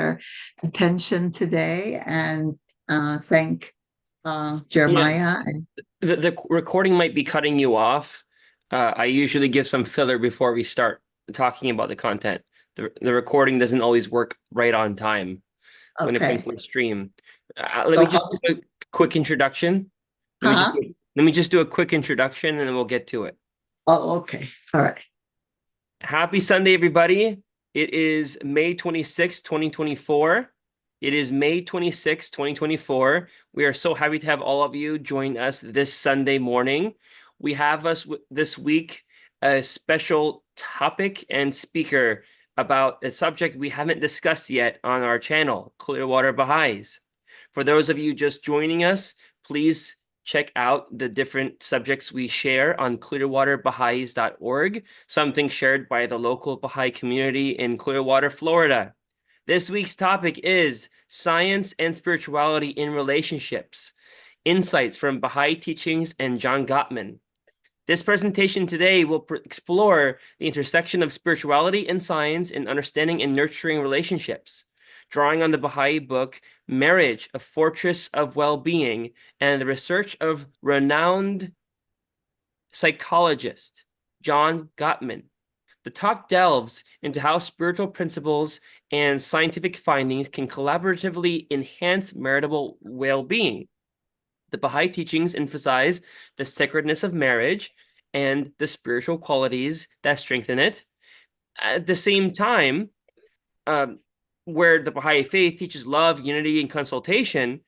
their attention today and thank Yeah, Jeremiah. And the recording might be cutting you off. I usually give some filler before we start talking about the content. The recording doesn't always work right on time when it comes okay, to the stream. Let so me just how? do a quick introduction. Huh? Let me just do a quick introduction and then we'll get to it. Oh, okay. All right. Happy Sunday, everybody. It is May 26th, 2024. It is May 26th, 2024. We are so happy to have all of you join us this Sunday morning. We have this week a special topic and speaker about a subject we haven't discussed yet on our channel, Clearwater Baha'is. For those of you just joining us, please check out the different subjects we share on clearwaterbaha'is.org, something shared by the local Baha'i community in Clearwater, Florida. This week's topic is Science and Spirituality in Relationships, Insights from Baha'i Teachings and John Gottman. This presentation today will explore the intersection of spirituality and science in understanding and nurturing relationships, drawing on the Baha'i book Marriage, a Fortress of Well-Being, and the research of renowned psychologist John Gottman. The talk delves into how spiritual principles and scientific findings can collaboratively enhance marital well-being. The Baha'i teachings emphasize the sacredness of marriage and the spiritual qualities that strengthen it. At the same time, where the Baha'i faith teaches love, unity, and consultation,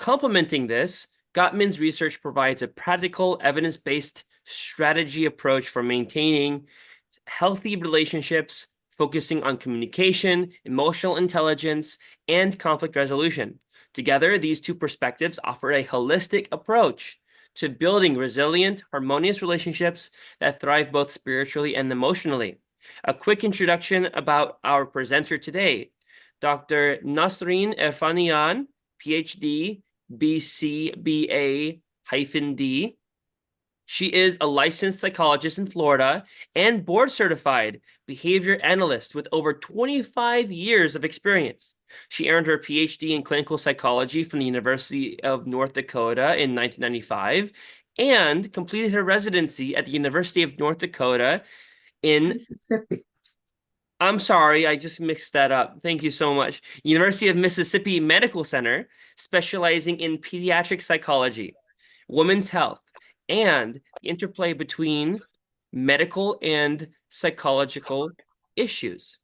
complementing this, Gottman's research provides a practical, evidence-based strategy approach for maintaining healthy relationships, focusing on communication, emotional intelligence, and conflict resolution. Together, these two perspectives offer a holistic approach to building resilient, harmonious relationships that thrive both spiritually and emotionally. A quick introduction about our presenter today. Dr. Nasrin Erfanian, PhD, BCBA-D. She is a licensed psychologist in Florida and board-certified behavior analyst with over 25 years of experience. She earned her PhD in clinical psychology from the University of North Dakota in 1995 and completed her residency at the University of North Dakota in Mississippi. I'm sorry, I just mixed that up. Thank you so much. University of Mississippi Medical Center, specializing in pediatric psychology, women's health, and the interplay between medical and psychological issues.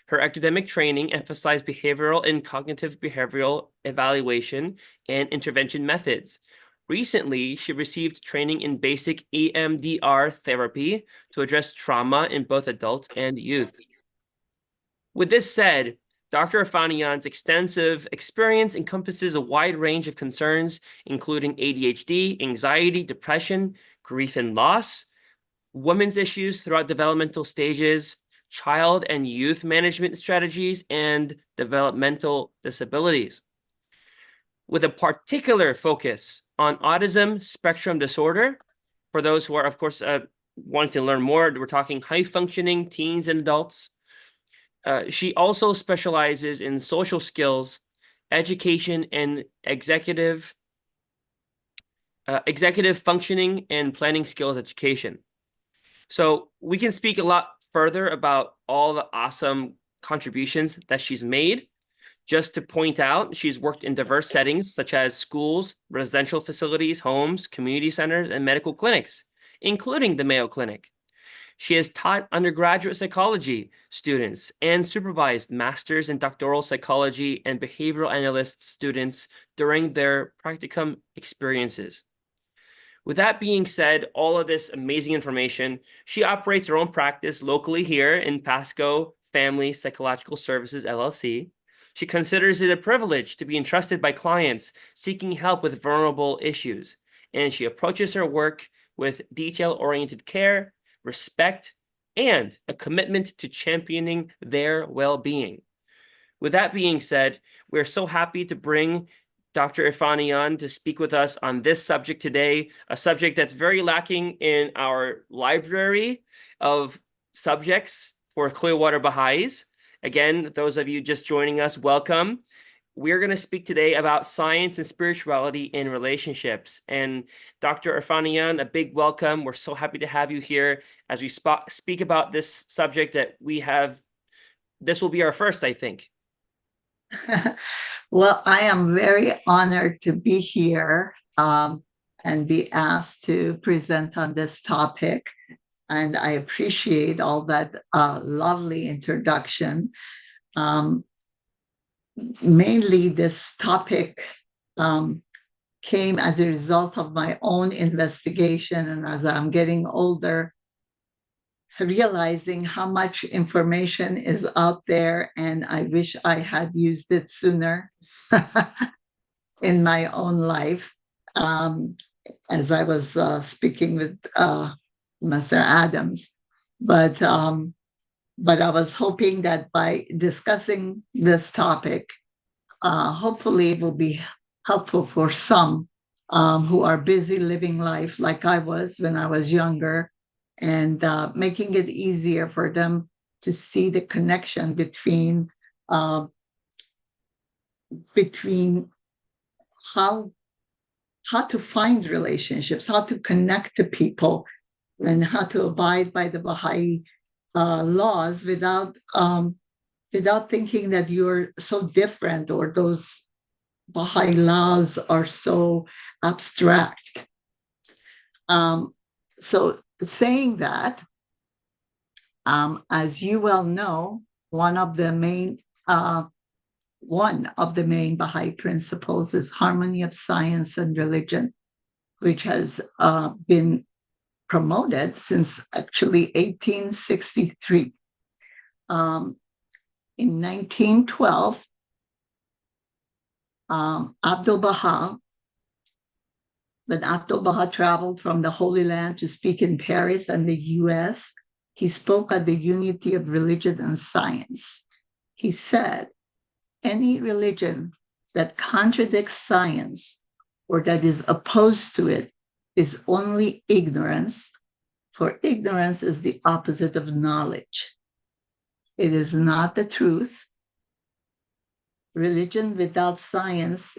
Her academic training emphasized behavioral and cognitive behavioral evaluation and intervention methods. Recently, she received training in basic EMDR therapy to address trauma in both adults and youth. With this said, Dr. Erfanian's extensive experience encompasses a wide range of concerns, including ADHD, anxiety, depression, grief and loss, women's issues throughout developmental stages, child and youth management strategies, and developmental disabilities. With a particular focus on autism spectrum disorder, for those who are, of course, wanting to learn more, we're talking high-functioning teens and adults. She also specializes in social skills, education, and executive functioning and planning skills education. So we can speak a lot further about all the awesome contributions that she's made. Just to point out, she's worked in diverse settings such as schools, residential facilities, homes, community centers, and medical clinics, including the Mayo Clinic. She has taught undergraduate psychology students and supervised master's and doctoral psychology and behavioral analyst students during their practicum experiences. With that being said, all of this amazing information, she operates her own practice locally here in Pasco Family Psychological Services, LLC. She considers it a privilege to be entrusted by clients seeking help with vulnerable issues, and she approaches her work with detail-oriented care, respect, and a commitment to championing their well-being. With that being said, we're so happy to bring Dr. Irfanian to speak with us on this subject today, a subject that's very lacking in our library of subjects for Clearwater Baha'is. Again, those of you just joining us, welcome. We're going to speak today about science and spirituality in relationships. And Dr. Erfanian, a big welcome. We're so happy to have you here as we speak about this subject that we have. This will be our first, I think. Well, I am very honored to be here and be asked to present on this topic. And I appreciate all that lovely introduction. Mainly, this topic came as a result of my own investigation. And as I'm getting older, realizing how much information is out there, and I wish I had used it sooner in my own life. As I was speaking with Mr. Adams, but I was hoping that by discussing this topic, hopefully it will be helpful for some who are busy living life like I was when I was younger, and making it easier for them to see the connection between how to find relationships, how to connect to people, and how to abide by the Baha'i laws without thinking that you're so different or those Baha'i laws are so abstract. So saying that, as you well know, one of the main Baha'i principles is harmony of science and religion, which has been promoted since actually 1863. In 1912, when Abdul Baha traveled from the Holy Land to speak in Paris and the US, he spoke on the unity of religion and science. He said, any religion that contradicts science or that is opposed to it is only ignorance, for ignorance is the opposite of knowledge. It is not the truth. Religion without science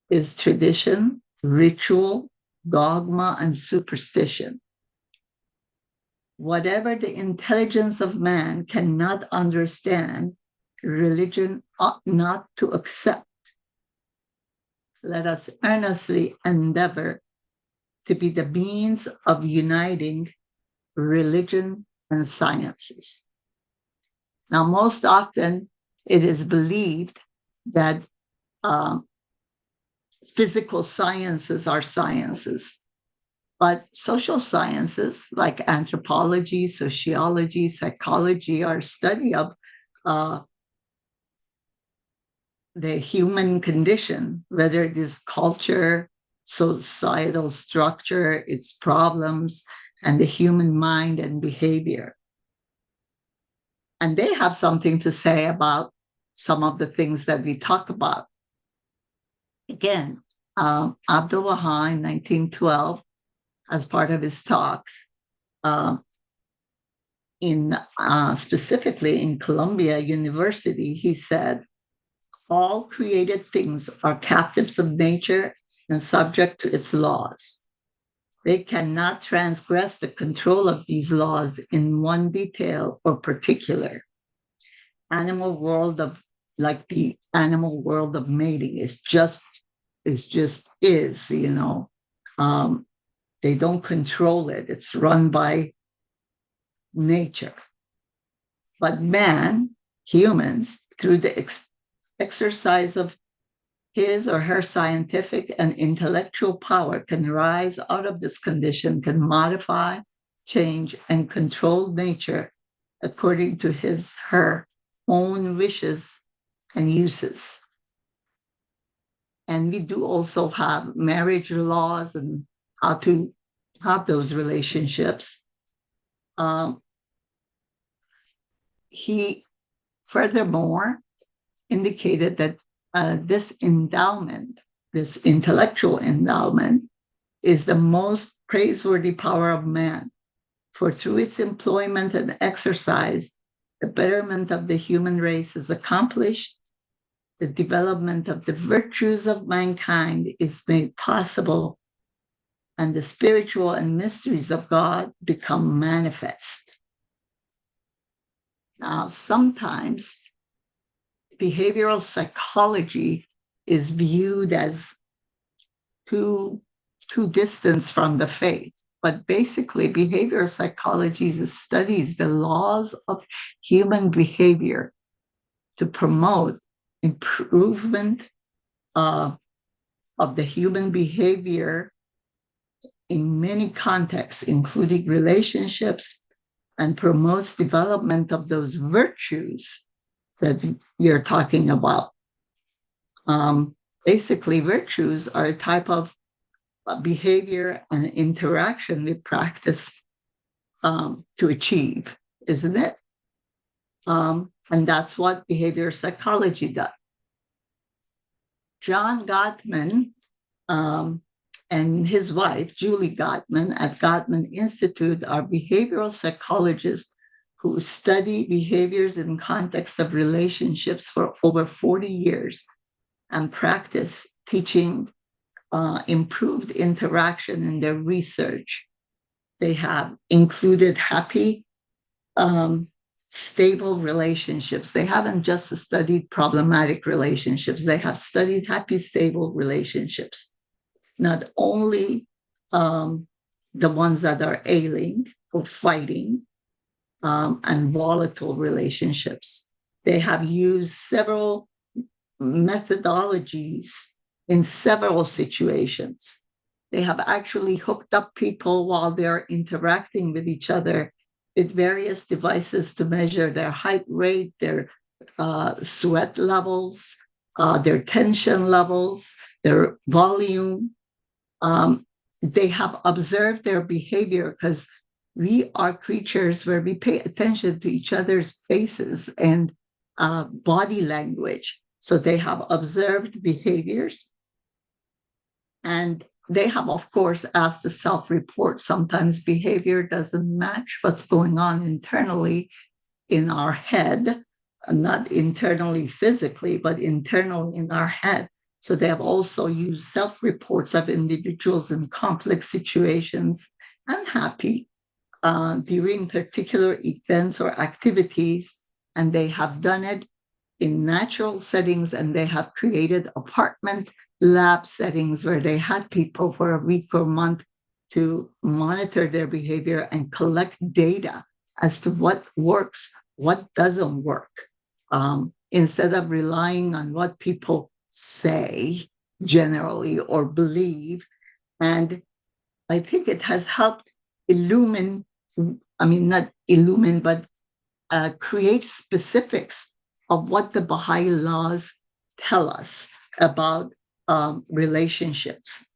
is tradition, ritual, dogma, and superstition. Whatever the intelligence of man cannot understand, religion ought not to accept. Let us earnestly endeavor to be the means of uniting religion and sciences. Now, most often it is believed that physical sciences are sciences, but social sciences like anthropology, sociology, psychology are study of the human condition, whether it is culture, societal structure, its problems, and the human mind and behavior. And they have something to say about some of the things that we talk about. Again, Abdul Baha in 1912, as part of his talks, specifically in Columbia University, he said, all created things are captives of nature and subject to its laws. They cannot transgress the control of these laws in one detail or particular. The animal world of mating is just, you know. They don't control it. It's run by nature. But man, humans, through the exercise of his or her scientific and intellectual power, can rise out of this condition, can modify, change, and control nature according to his, her own wishes and uses. And we do also have marriage laws and how to have those relationships. He furthermore indicated that this endowment, this intellectual endowment, is the most praiseworthy power of man, for through its employment and exercise, the betterment of the human race is accomplished, the development of the virtues of mankind is made possible, and the spiritual and mysteries of God become manifest. Now, sometimes behavioral psychology is viewed as too distant from the faith. But basically, behavioral psychology studies the laws of human behavior to promote improvement of the human behavior in many contexts, including relationships, and promotes development of those virtues that you're talking about. Basically, virtues are a type of behavior and interaction we practice to achieve, isn't it? And that's what behavior psychology does. John Gottman and his wife, Julie Gottman, at Gottman Institute are behavioral psychologists who study behaviors in context of relationships for over 40 years and practice teaching improved interaction in their research. They have included happy, stable relationships. They haven't just studied problematic relationships. They have studied happy, stable relationships. Not only the ones that are ailing or fighting and volatile relationships. They have used several methodologies in several situations. They have actually hooked up people while they're interacting with each other with various devices to measure their height rate, their sweat levels, their tension levels, their volume. They have observed their behavior because we are creatures where we pay attention to each other's faces and body language. So they have observed behaviors. And they have, of course, asked to self-report. Sometimes behavior doesn't match what's going on internally in our head, not internally physically, but internally in our head. So they have also used self-reports of individuals in complex situations and happy during particular events or activities. And they have done it in natural settings, and they have created apartment lab settings where they had people for a week or month to monitor their behavior and collect data as to what works, what doesn't work, instead of relying on what people say generally or believe. And I think it has helped create specifics of what the Baha'i laws tell us about relationships.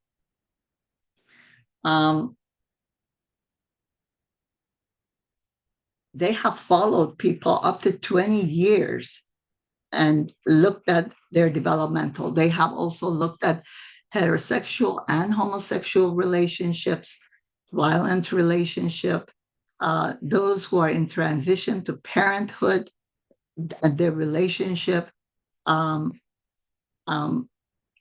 They have followed people up to 20 years and looked at their developmental. They have also looked at heterosexual and homosexual relationships, violent relationship, those who are in transition to parenthood, their relationship.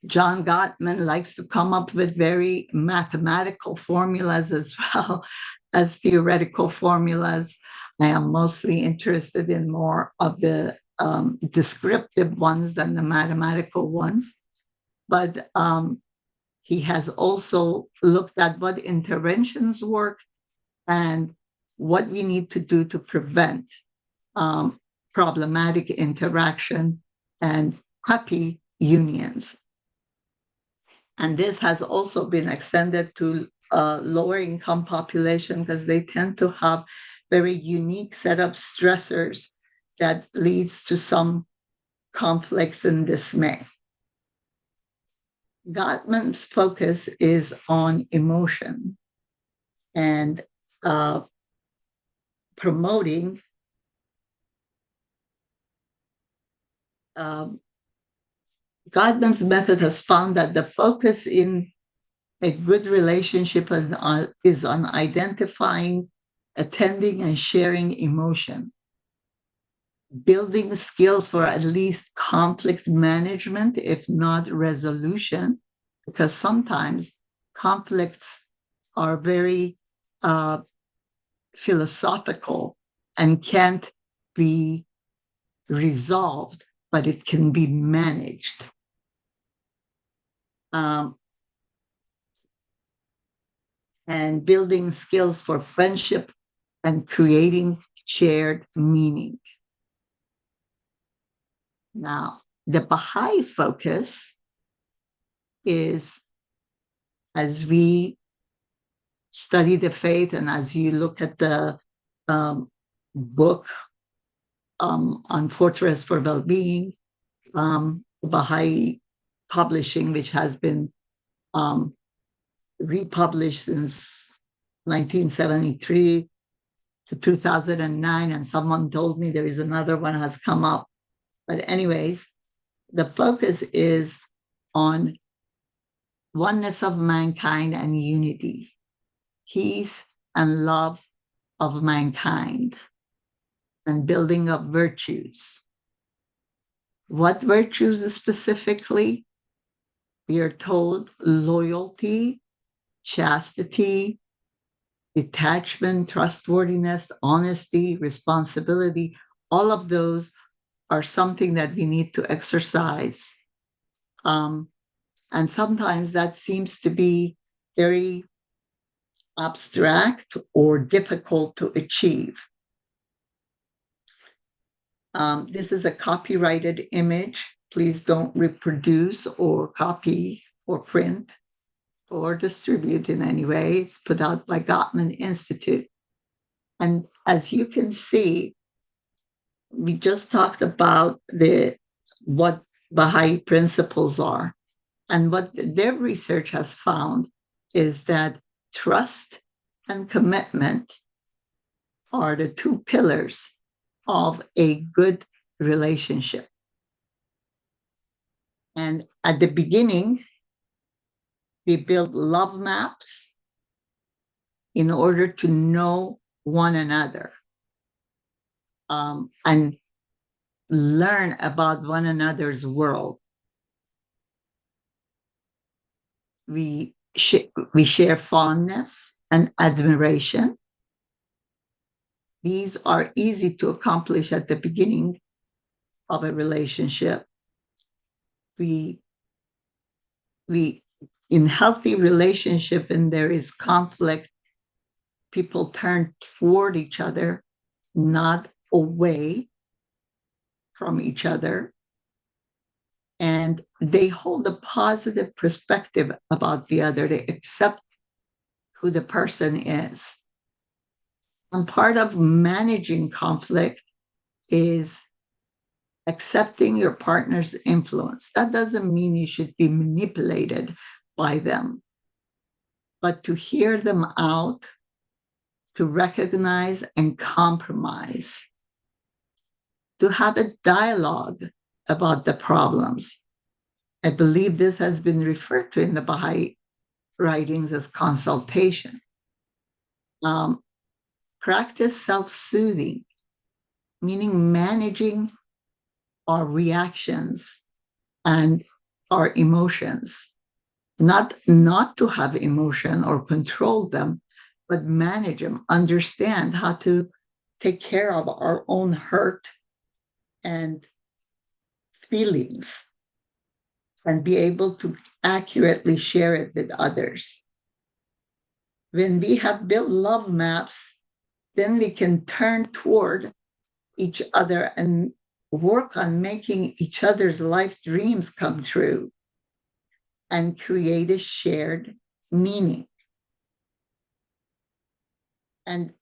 John Gottman likes to come up with very mathematical formulas as well as theoretical formulas. I am mostly interested in more of the descriptive ones than the mathematical ones. But he has also looked at what interventions work and what we need to do to prevent problematic interaction and happy unions. And this has also been extended to lower income population because they tend to have very unique set of stressors that leads to some conflicts and dismay. Gottman's focus is on emotion and promoting Gottman's method has found that the focus in a good relationship is on identifying, attending, and sharing emotion. building skills for at least conflict management, if not resolution, because sometimes conflicts are very philosophical and can't be resolved, but it can be managed. And building skills for friendship and creating shared meaning. Now, the Baha'i focus is, as we study the faith and as you look at the book on Fortress for Well-Being, Baha'i Publishing, which has been republished since 1973 to 2009, and someone told me there is another one has come up. But anyways, the focus is on oneness of mankind and unity, peace and love of mankind, and building up virtues. What virtues specifically? We are told loyalty, chastity, detachment, trustworthiness, honesty, responsibility. All of those are something that we need to exercise. And sometimes that seems to be very abstract or difficult to achieve. This is a copyrighted image. Please don't reproduce or copy or print or distribute in any way. It's put out by Gottman Institute. And as you can see, we just talked about what Baha'i principles are. And what their research has found is that trust and commitment are the two pillars of a good relationship. And at the beginning, we build love maps in order to know one another and learn about one another's world. We share fondness and admiration. These are easy to accomplish at the beginning of a relationship. We in healthy relationship, and there is conflict, people turn toward each other, not away from each other. And they hold a positive perspective about the other. They accept who the person is. And part of managing conflict is accepting your partner's influence. That doesn't mean you should be manipulated by them, but to hear them out, to recognize and compromise, to have a dialogue about the problems. I believe this has been referred to in the Baha'i writings as consultation. Practice self-soothing, meaning managing our reactions and our emotions, not to have emotion or control them, but manage them, understand how to take care of our own hurt and feelings and be able to accurately share it with others. When we have built love maps, then we can turn toward each other and work on making each other's life dreams come true and create a shared meaning. And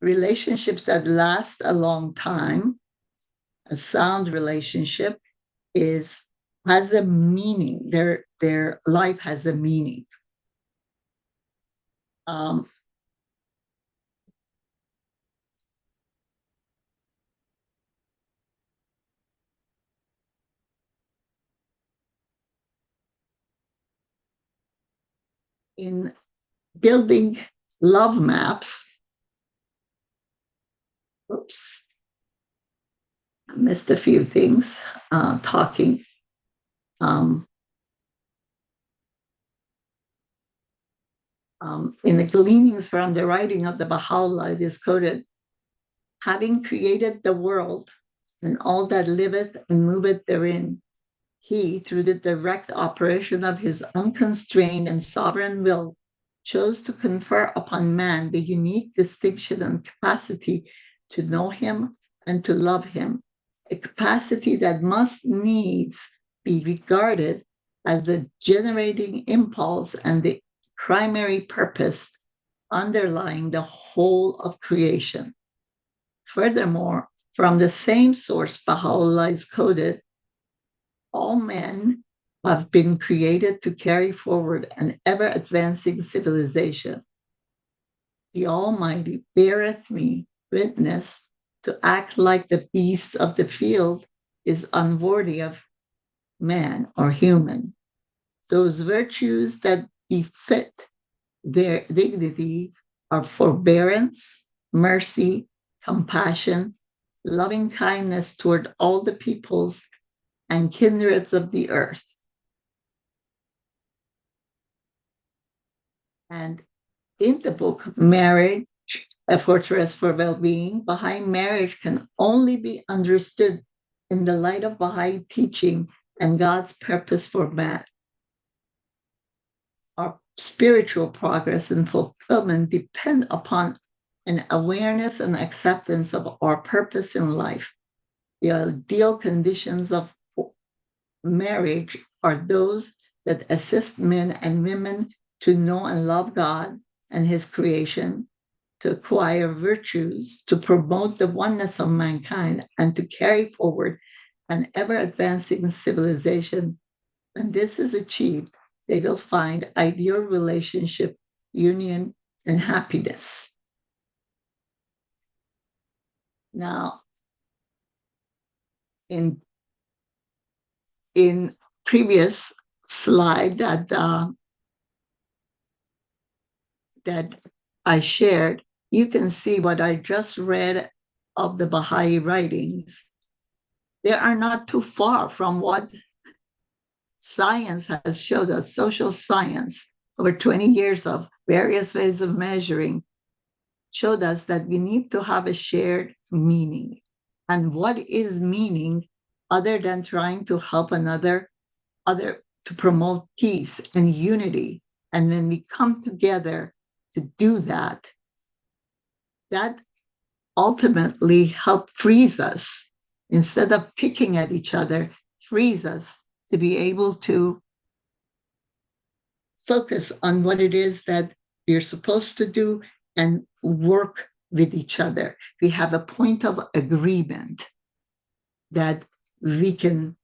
relationships that last a long time, a sound relationship has a meaning. Their life has a meaning. In building love maps, missed a few things talking. In the gleanings from the writing of the Baha'u'llah, it is quoted, having created the world and all that liveth and moveth therein, he, through the direct operation of his unconstrained and sovereign will, chose to confer upon man the unique distinction and capacity to know him and to love him, a capacity that must needs be regarded as the generating impulse and the primary purpose underlying the whole of creation. Furthermore, from the same source Baha'u'llah is quoted, all men have been created to carry forward an ever-advancing civilization. The Almighty beareth me witness to act like the beasts of the field is unworthy of man or human. Those virtues that befit their dignity are forbearance, mercy, compassion, loving kindness toward all the peoples and kindreds of the earth. And in the book, Marriage, a Fortress for Well-Being, Baha'i marriage can only be understood in the light of Baha'i teaching and God's purpose for man. Our spiritual progress and fulfillment depend upon an awareness and acceptance of our purpose in life. The ideal conditions of marriage are those that assist men and women to know and love God and his creation, to acquire virtues, to promote the oneness of mankind, and to carry forward an ever-advancing civilization. When this is achieved, they will find ideal relationship, union, and happiness. Now, in previous slide that I shared, you can see what I just read of the Baha'i writings. They are not too far from what science has showed us, social science, over 20 years of various ways of measuring, showed us that we need to have a shared meaning. And what is meaning other than trying to help another to promote peace and unity? And when we come together to do that, that ultimately help frees us, instead of picking at each other, frees us to be able to focus on what it is that we're supposed to do and work with each other. We have a point of agreement that we can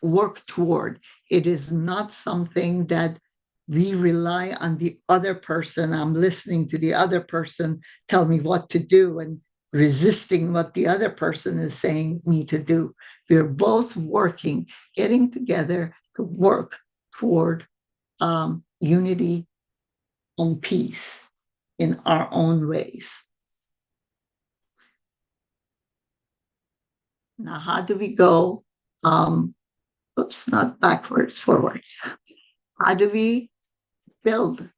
work toward. It is not something that we rely on the other person. I'm listening to the other person tell me what to do and resisting what the other person is saying me to do. We're both working, getting together to work toward unity and peace in our own ways. Now, how do we go? Not backwards, forwards. How do we build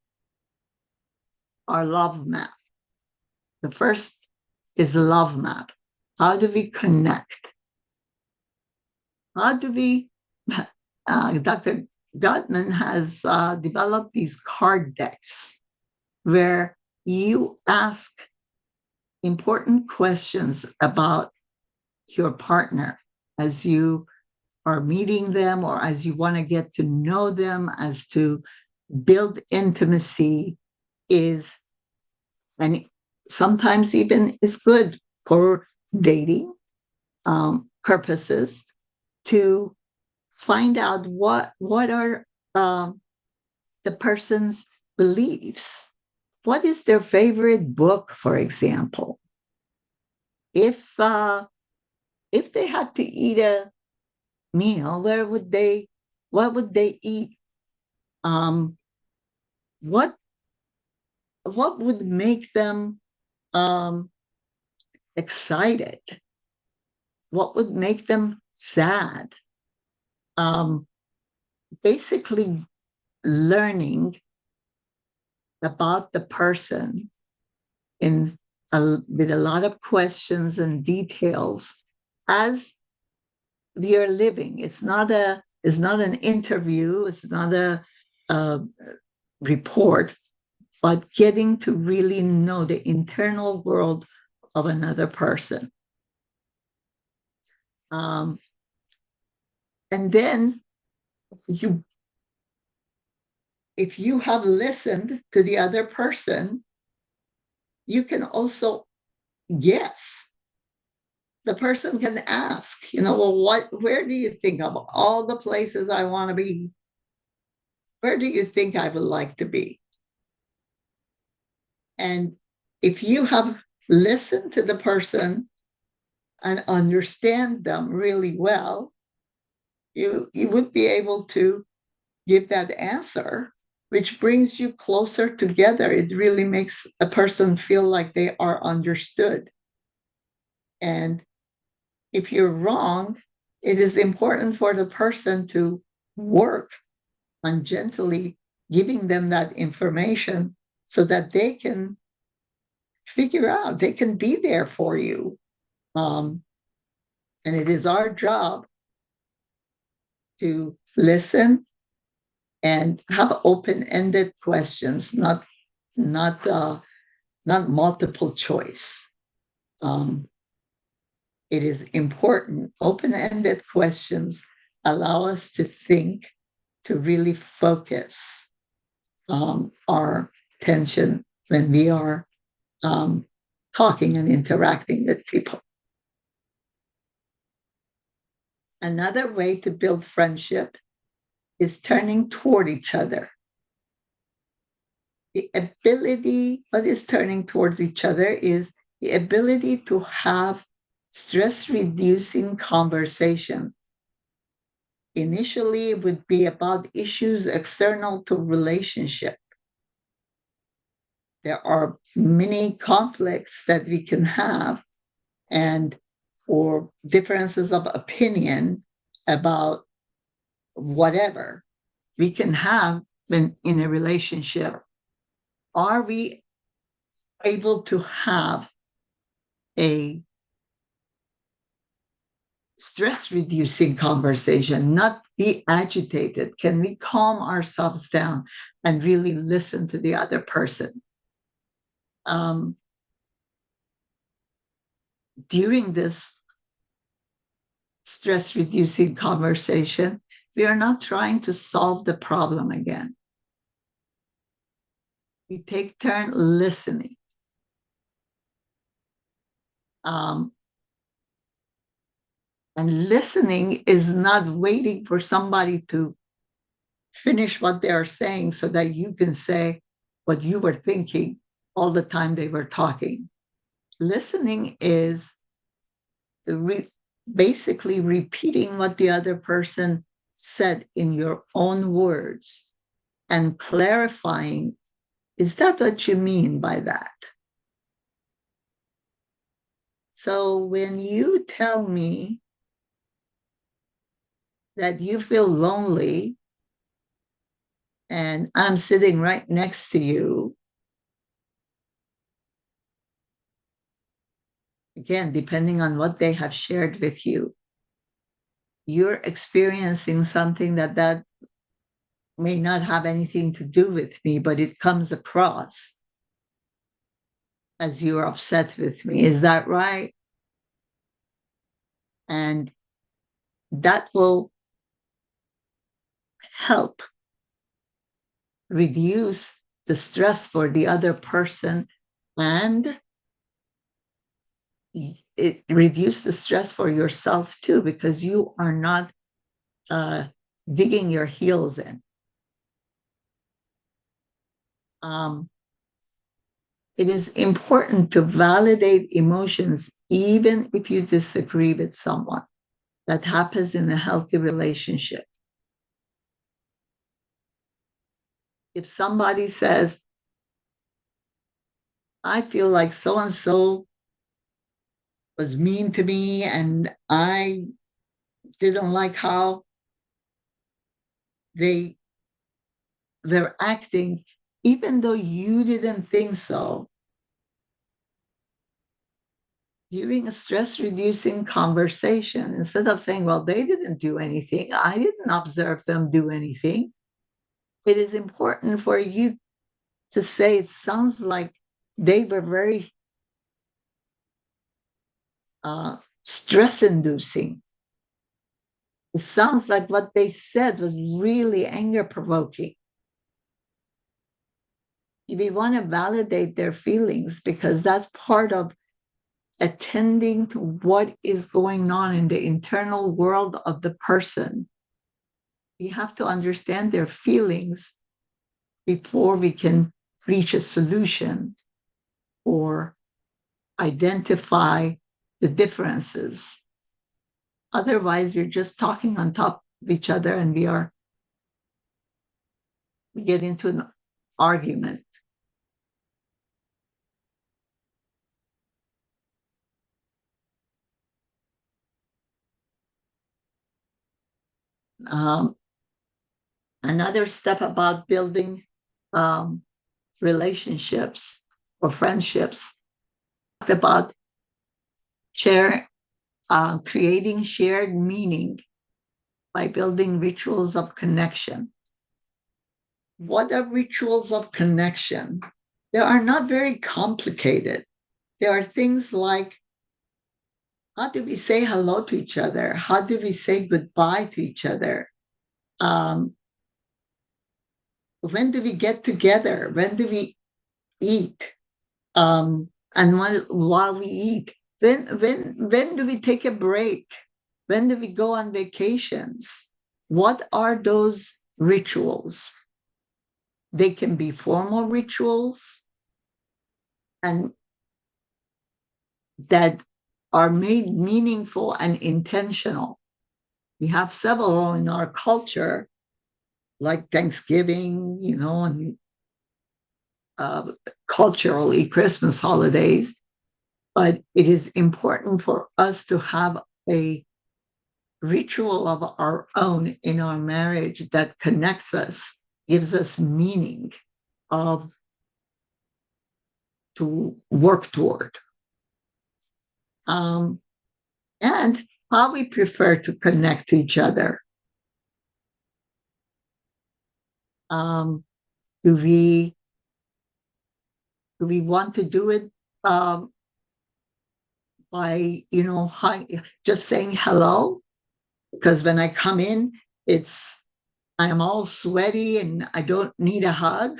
our love map? The first is love map. How do we connect? How do we, Dr. Gottman has developed these card decks where you ask important questions about your partner as you are meeting them or as you want to get to know them, as to build intimacy is, and sometimes even is good for dating purposes, to find out what are the person's beliefs. What is their favorite book, for example? If they had to eat a meal, what would they eat? What would make them excited? what would make them sad. Basically learning about the person with a lot of questions and details as we are living. It's not an interview. It's not a report, but getting to really know the internal world of another person. And then if you have listened to the other person, you can also guess. The person can ask, well, where do you think of all the places I want to be? Where do you think I would like to be? And if you have listened to the person and understand them really well, you would be able to give that answer, which brings you closer together. It really makes a person feel like they are understood. And if you're wrong, it is important for the person to work on gently giving them that information so that they can figure out, they can be there for you. And it is our job to listen and have open-ended questions, not multiple choice. It is important. Open-ended questions allow us to think, to really focus our attention when we are talking and interacting with people. Another way to build friendship is turning toward each other. What is turning towards each other is the ability to have stress-reducing conversation. Initially, it would be about issues external to relationship. There are many conflicts that we can have or differences of opinion about whatever we can have in a relationship. Are we able to have a stress-reducing conversation, not be agitated? Can we calm ourselves down and really listen to the other person? During this stress-reducing conversation, we are not trying to solve the problem again. We take turn listening. And listening is not waiting for somebody to finish what they are saying so that you can say what you were thinking all the time they were talking. Listening is basically repeating what the other person said in your own words and clarifying, is that what you mean by that? So when you tell me that you feel lonely and I'm sitting right next to you, again, depending on what they have shared with you, you're experiencing something that may not have anything to do with me, but it comes across as you're upset with me. Is that right? And that will help reduce the stress for the other person, and it reduces the stress for yourself too, because you are not digging your heels in. It is important to validate emotions even if you disagree with someone. That happens in a healthy relationship. If somebody says, I feel like so-and-so was mean to me and I didn't like how they they're acting, even though you didn't think so. During a stress reducing conversation, instead of saying, well, they didn't do anything, I didn't observe them do anything, it is important for you to say, it sounds like they were very stress inducing. It sounds like what they said was really anger provoking. We want to validate their feelings because that's part of attending to what is going on in the internal world of the person. We have to understand their feelings before we can reach a solution or identify the differences. Otherwise, we're just talking on top of each other and we get into an argument. Um, Another step about building um, relationships or friendships about creating shared meaning by building rituals of connection. What are rituals of connection? They are not very complicated. There are things like, how do we say hello to each other? How do we say goodbye to each other? When do we get together? When do we eat? And while we eat, when do we take a break? When do we go on vacations? What are those rituals? They can be formal rituals and that are made meaningful and intentional. We have several in our culture, like Thanksgiving, and culturally Christmas holidays. But it is important for us to have a ritual of our own in our marriage that connects us, gives us meaning of to work toward. And how we prefer to connect to each other. Do we want to do it by just saying hello? Because when I come in, I'm all sweaty and I don't need a hug.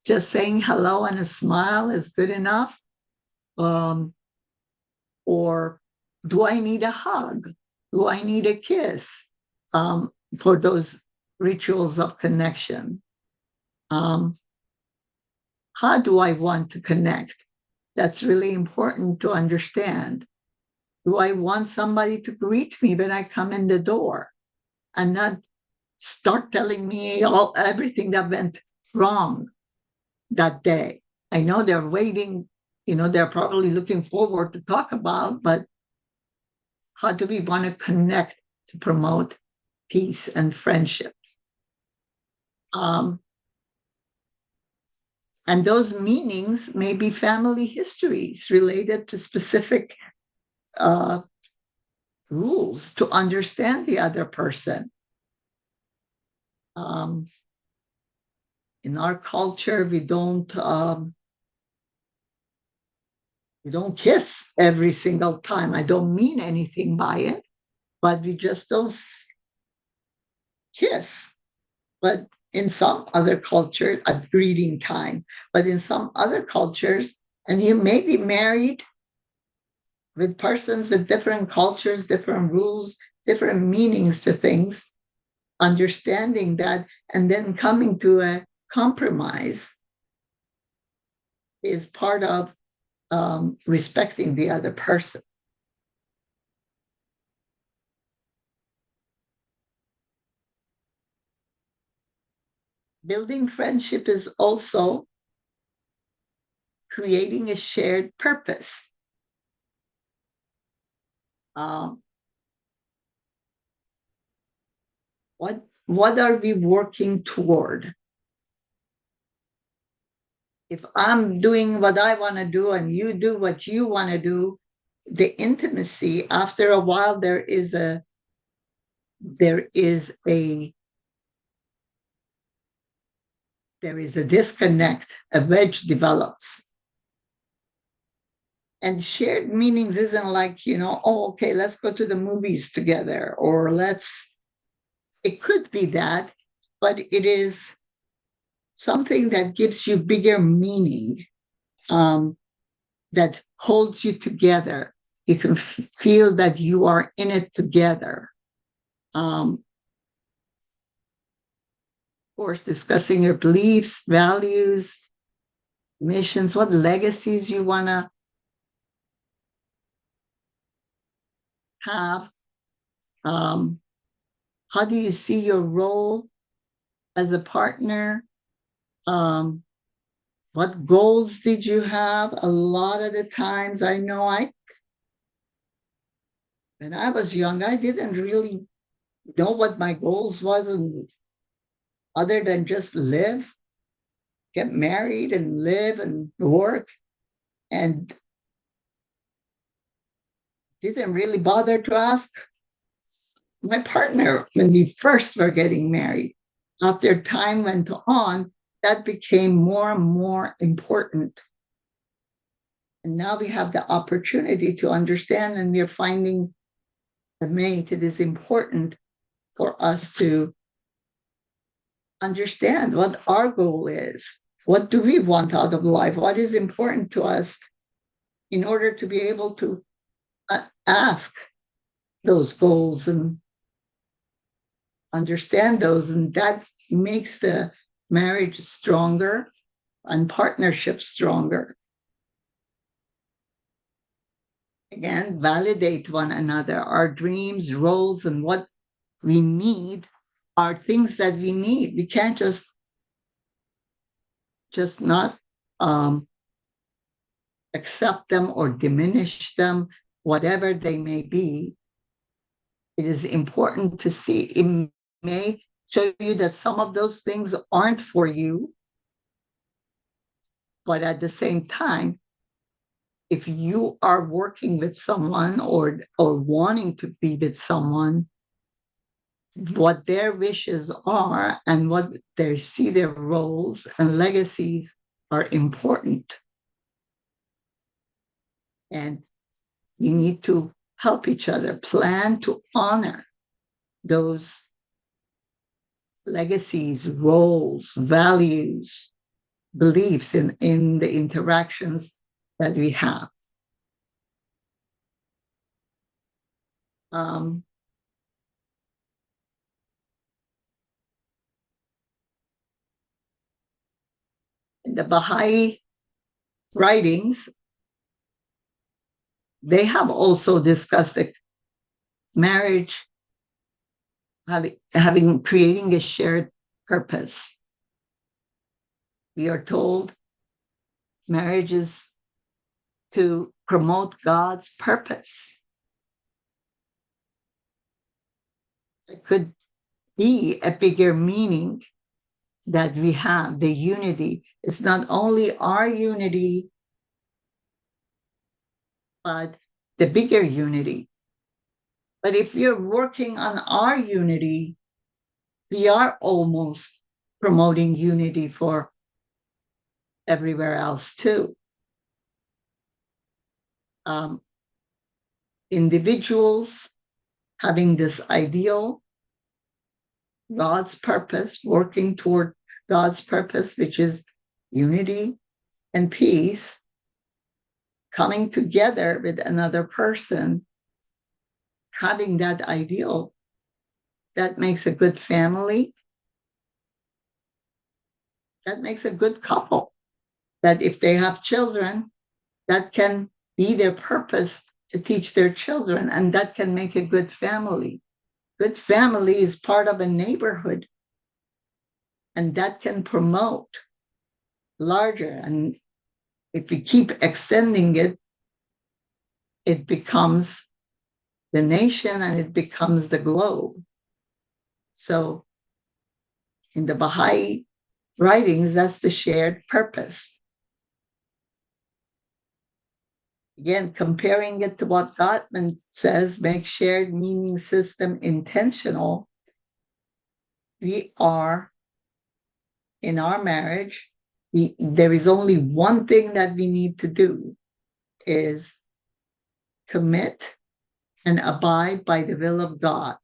Just saying hello and a smile is good enough. Or do I need a hug? Do I need a kiss for those rituals of connection? How do I want to connect? That's really important to understand. Do I want somebody to greet me when I come in the door and not start telling me everything that went wrong that day? I know they're waiting, they're probably looking forward to talk about, but how do we want to connect to promote peace and friendship? And those meanings may be family histories related to specific rules to understand the other person. In our culture, we don't kiss every single time. I don't mean anything by it, but we just don't kiss. But in some other cultures, at greeting time, but in some other cultures, and you may be married with persons with different cultures, different rules, different meanings to things, understanding that, and then coming to a compromise is part of respecting the other person. Building friendship is also creating a shared purpose. Um, what are we working toward? If I'm doing what I want to do and you do what you want to do, the intimacy, after a while, there is a disconnect, a wedge develops. And shared meanings isn't like, oh, okay, let's go to the movies together, or it could be that, but it is something that gives you bigger meaning, that holds you together. You can feel that you are in it together. Of course, discussing your beliefs, values, missions, what legacies you want to have. How do you see your role as a partner? What goals did you have? A lot of the times, I know when I was young, I didn't really know what my goals was, and other than just live, get married and live and work, and didn't really bother to ask my partner when we first were getting married. After time went on, that became more and more important. And now we have the opportunity to understand, and we're finding a mate. It is important for us to understand what our goal is. What do we want out of life? What is important to us in order to be able to ask those goals and understand those? And that makes the marriage stronger and partnership stronger. Again, validate one another. Our dreams, roles, and what we need are things that we need. We can't just not accept them or diminish them, whatever they may be. It is important to see. It may show you that some of those things aren't for you, but at the same time, if you are working with someone or wanting to be with someone, what their wishes are and what they see their roles and legacies are important. And you need to help each other plan to honor those legacies, roles, values, beliefs in the interactions that we have. The Baha'i writings, they have also discussed marriage creating a shared purpose. We are told marriage is to promote God's purpose. It could be a bigger meaning that we have, the unity. It's not only our unity, but the bigger unity. But if you're working on our unity, we are almost promoting unity for everywhere else too. Individuals having this ideal, God's purpose, working toward God's purpose, which is unity and peace, coming together with another person, having that ideal, that makes a good family. That makes a good couple. That if they have children, that can be their purpose to teach their children, and that can make a good family. Good family is part of a neighborhood, and that can promote larger. And if we keep extending it, it becomes the nation and it becomes the globe. So in the Baha'i writings, that's the shared purpose. Again, comparing it to what Gottman says, make shared meaning system intentional. We are, in our marriage, there is only one thing that we need to do, is commit and abide by the will of God,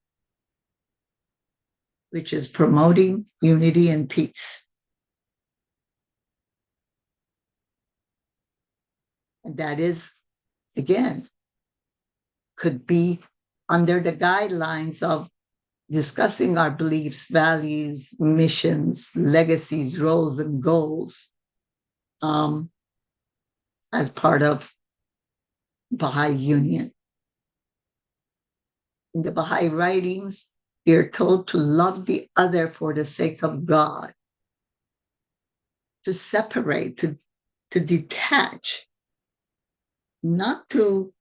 which is promoting unity and peace. And that is, again, could be under the guidelines of discussing our beliefs, values, missions, legacies, roles, and goals as part of Baha'i Union. In the Baha'i writings, we are told to love the other for the sake of God, to separate, to detach, not to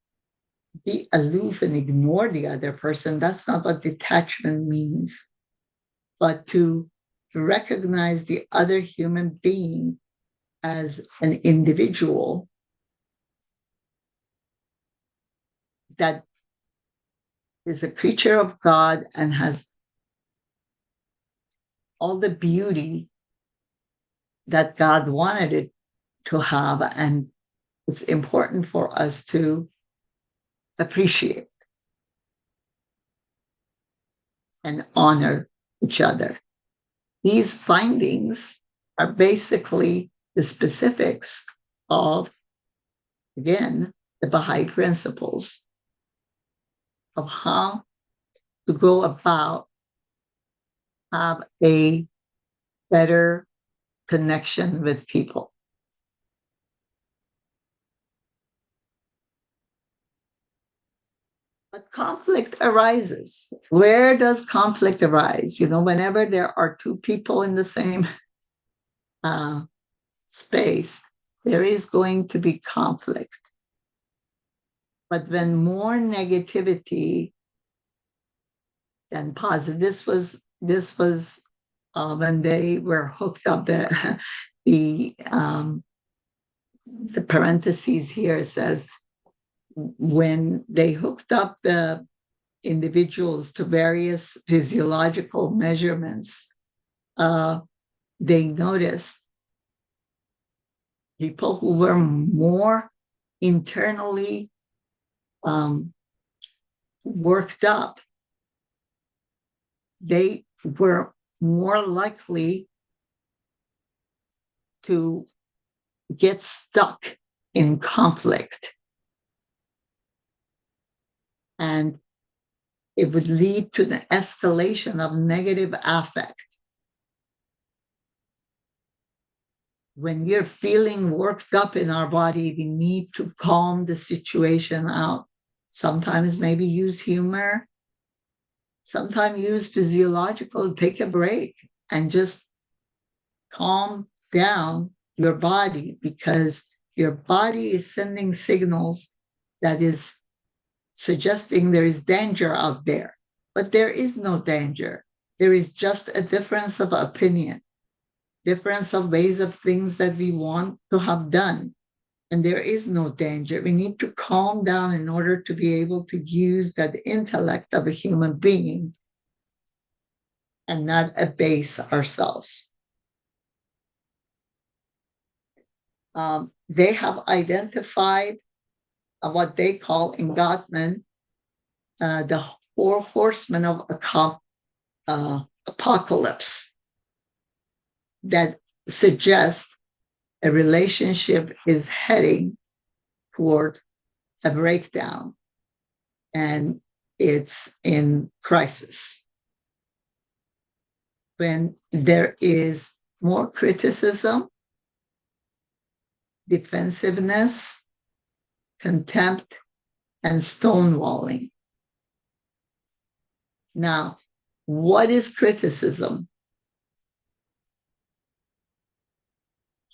be aloof and ignore the other person. That's not what detachment means, but to recognize the other human being as an individual that is a creature of God and has all the beauty that God wanted it to have. And it's important for us to appreciate and honor each other. These findings are basically the specifics of, again, the Baha'i principles of how to go about have a better connection with people. But conflict arises. Where does conflict arise? Whenever there are two people in the same space, there is going to be conflict. But when more negativity than positive, this was when they were hooked up. The parentheses here says when they hooked up the individuals to various physiological measurements, they noticed people who were more internally worked up, they were more likely to get stuck in conflict. And it would lead to the escalation of negative affect. When you're feeling worked up in our body, we need to calm the situation out. Sometimes maybe use humor. Sometimes use physiological, take a break and just calm down your body, because your body is sending signals that is suggesting there is danger out there. But there is no danger. There is just a difference of opinion, difference of ways of things that we want to have done. And there is no danger. We need to calm down in order to be able to use that intellect of a human being and not abase ourselves. They have identified what they call in Gottman the 4 horsemen of apocalypse, that suggest a relationship is heading toward a breakdown and it's in crisis. When there is more criticism, defensiveness, contempt, and stonewalling. Now, what is criticism?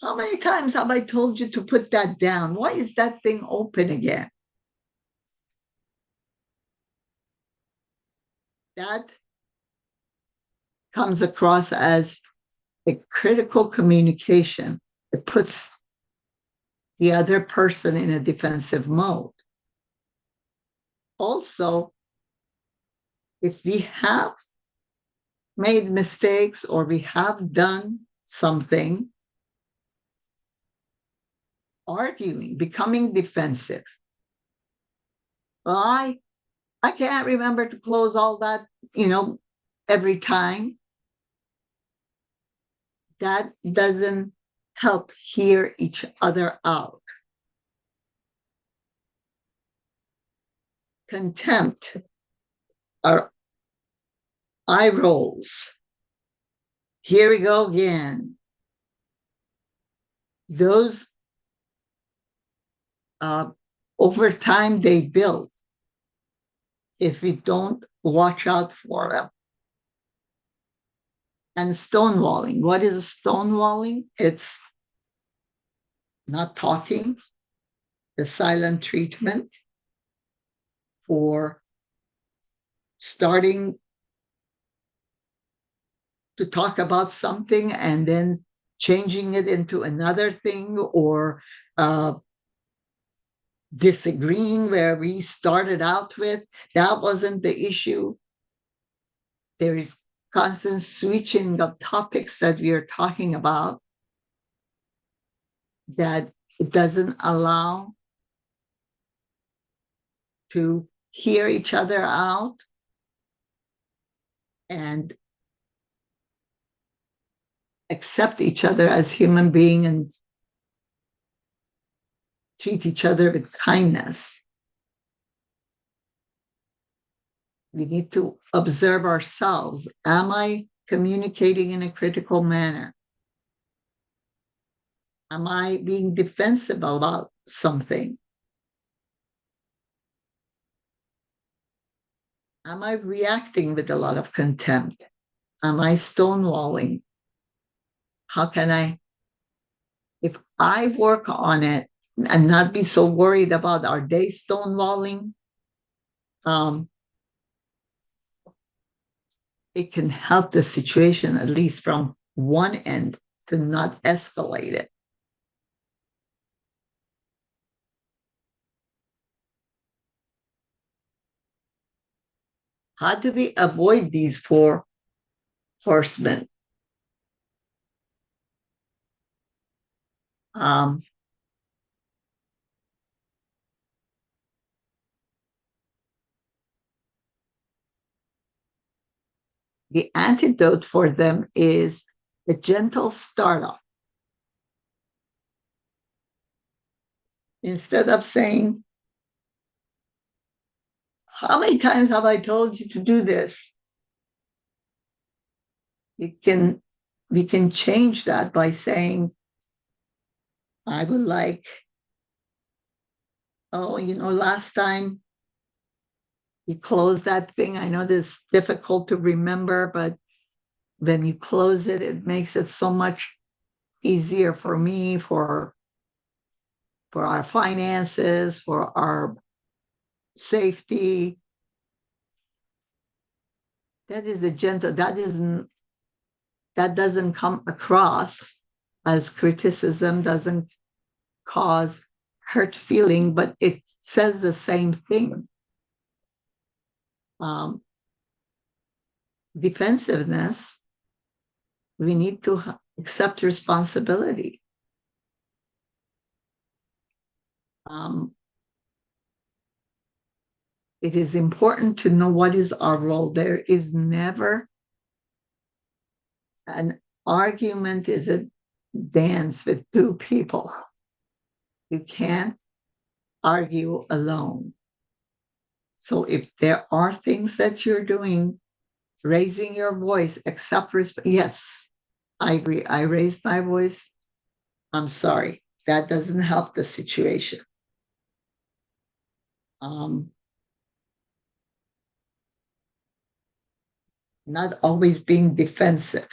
How many times have I told you to put that down? Why is that thing open again? that comes across as a critical communication. It puts the other person in a defensive mode. Also, if we have made mistakes or we have done something, arguing, becoming defensive. Well, I can't remember to close all that, every time. That doesn't help hear each other out. Contempt are eye rolls. Here we go again. Those, over time, they build if we don't watch out for them. And stonewalling. What is stonewalling? It's not talking, the silent treatment, or starting to talk about something and then changing it into another thing, or disagreeing where we started out with. That wasn't the issue. There is constant switching of topics that we are talking about that it doesn't allow to hear each other out and accept each other as human beings and treat each other with kindness. We need to observe ourselves. Am I communicating in a critical manner? Am I being defensive about something? Am I reacting with a lot of contempt? Am I stonewalling? How can I, if I work on it and not be so worried about our day stonewalling, it can help the situation, at least from one end, to not escalate it. How do we avoid these four horsemen? The antidote for them is a gentle startup. Instead of saying, how many times have I told you to do this? We can change that by saying, I would like, last time you close that thing. I know this is difficult to remember, but when you close it, it makes it so much easier for me, for our finances, for our safety. That is a gentle, that doesn't come across as criticism, doesn't cause hurt feeling, but it says the same thing. Defensiveness, we need to accept responsibility. It is important to know what is our role. There is never an argument is a dance with two people. You can't argue alone. So if there are things that you're doing, raising your voice, accept respect. Yes, I agree. I raised my voice. I'm sorry. That doesn't help the situation. Not always being defensive.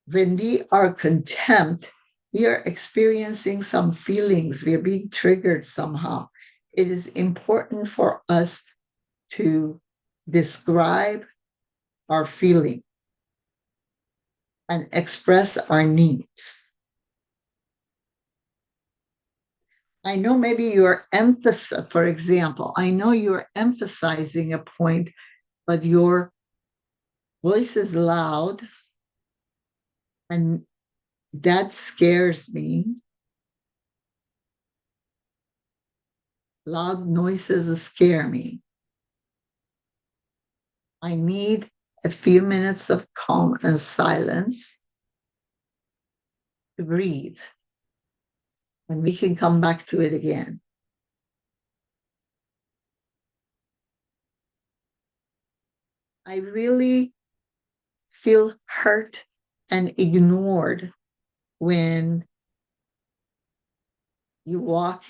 When we are contempt, we are experiencing some feelings, we are being triggered somehow. It is important for us to describe our feeling and express our needs. I know maybe for example, I know you're emphasizing a point, but your voice is loud and that scares me. Loud noises scare me. I need a few minutes of calm and silence to breathe, and we can come back to it again. I really feel hurt and ignored when when you walk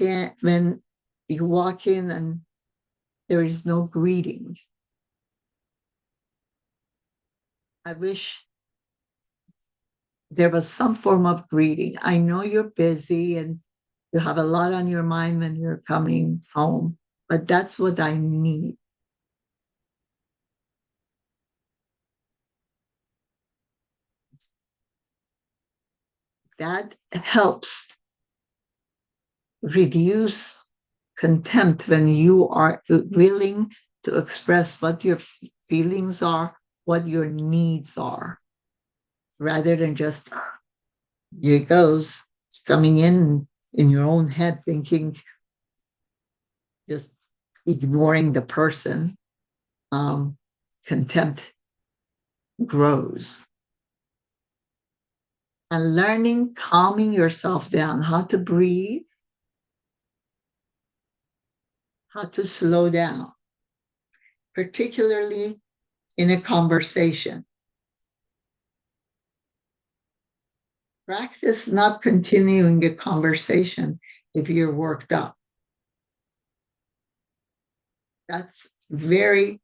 in and there is no greeting. I wish there was some form of greeting. I know you're busy and you have a lot on your mind when you're coming home, but that's what I need. That helps reduce contempt when you are willing to express what your feelings are, what your needs are, rather than just, here it goes, it's coming in your own head, thinking, just ignoring the person. Contempt grows. And learning, calming yourself down, how to breathe, how to slow down, particularly in a conversation. Practice not continuing a conversation if you're worked up. That's very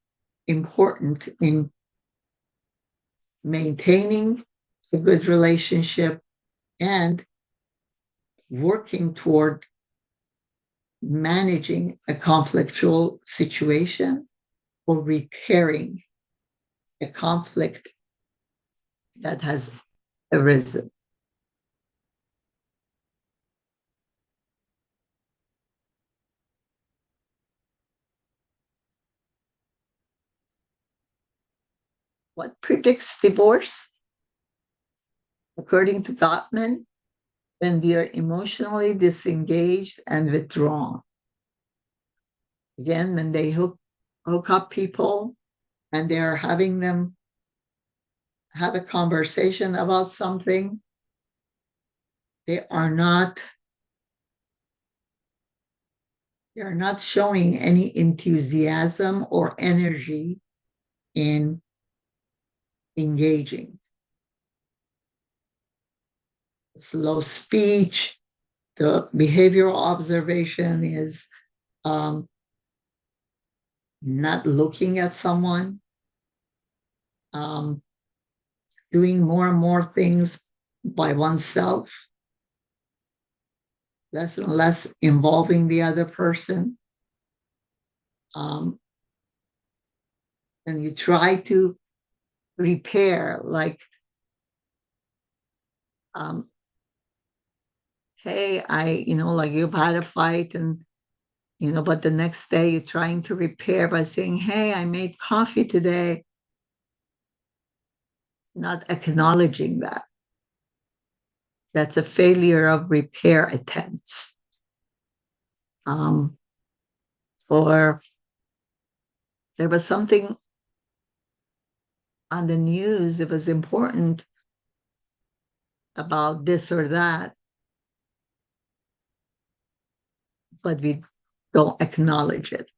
important in maintaining a good relationship and working toward managing a conflictual situation or repairing a conflict that has arisen. What predicts divorce? According to Gottman, when we are emotionally disengaged and withdrawn. Again, when they hook up people and they're having them have a conversation about something, they are not showing any enthusiasm or energy in engaging. Slow speech, the behavioral observation is not looking at someone, doing more and more things by oneself, less and less involving the other person. And you try to repair, like, hey, like you've had a fight and, but the next day you're trying to repair by saying, hey, I made coffee today. Not acknowledging that. That's a failure of repair attempts. Or there was something on the news, it was important about this or that, but we don't acknowledge it.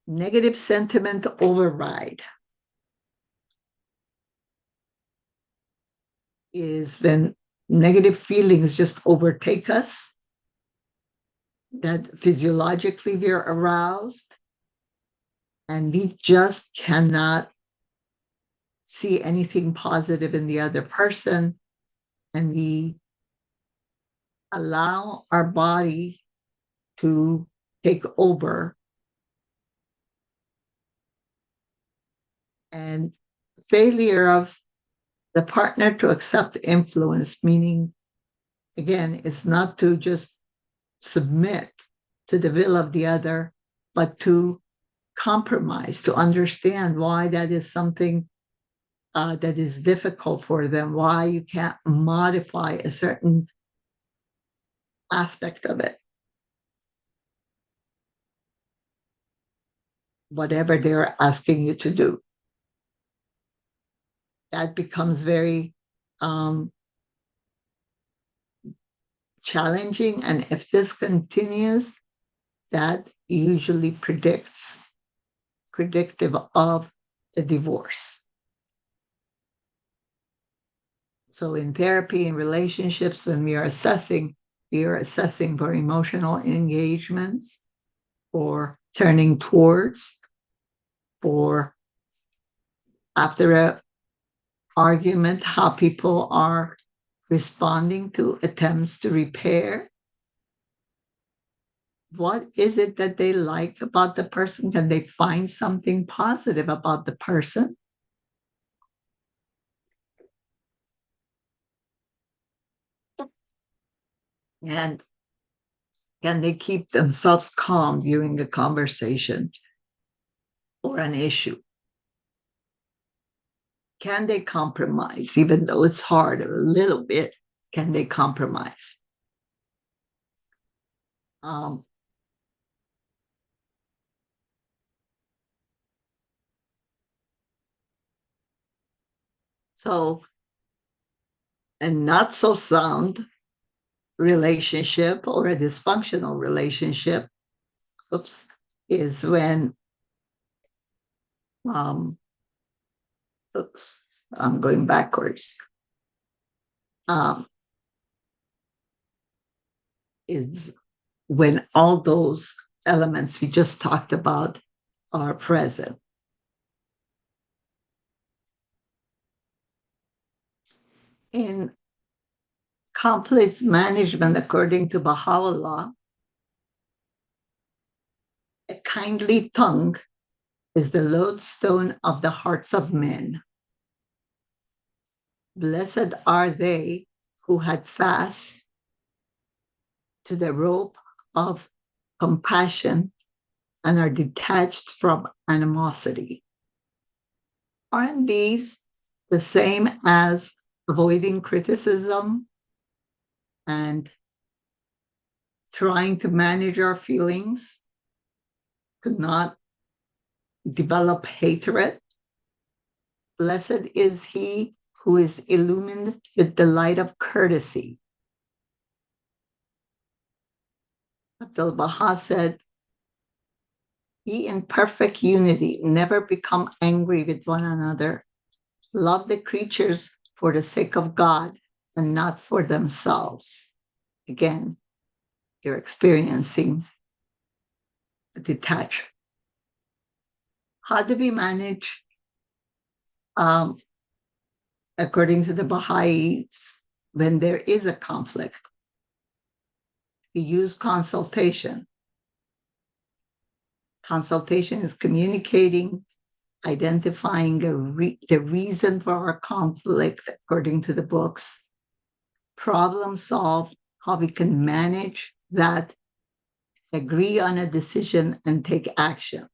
Negative sentiment override is when negative feelings just overtake us, that physiologically we're aroused, and we just cannot see anything positive in the other person. and we allow our body to take over, and failure of the partner to accept influence, meaning, again, it's not to just submit to the will of the other, but to compromise, to understand why that is something that is difficult for them, why you can't modify a certain aspect of it, whatever they're asking you to do. That becomes very challenging. And if this continues, that usually predictive of a divorce. So in therapy and relationships, when we are assessing for emotional engagements, for turning towards, for after a argument, how people are responding to attempts to repair. What is it that they like about the person? Can they find something positive about the person? And can they keep themselves calm during a conversation or an issue? Can they compromise, even though it's hard a little bit? Can they compromise? So, a not so sound relationship or a dysfunctional relationship, is when, I'm going backwards. Is when all those elements we just talked about are present. In conflict management, according to Baha'u'llah, a kindly tongue is the lodestone of the hearts of men. Blessed are they who had fast to the rope of compassion and are detached from animosity. Aren't these the same as avoiding criticism and trying to manage our feelings, to not develop hatred? Blessed is he who is illumined with the light of courtesy. Abdul Baha said, be in perfect unity, never become angry with one another. Love the creatures for the sake of God and not for themselves. Again, you're experiencing a detachment. How do we manage, according to the Baha'is, when there is a conflict? We use consultation. Consultation is communicating, identifying the reason for our conflict, according to the books, problem solve, how we can manage that, agree on a decision, and take action.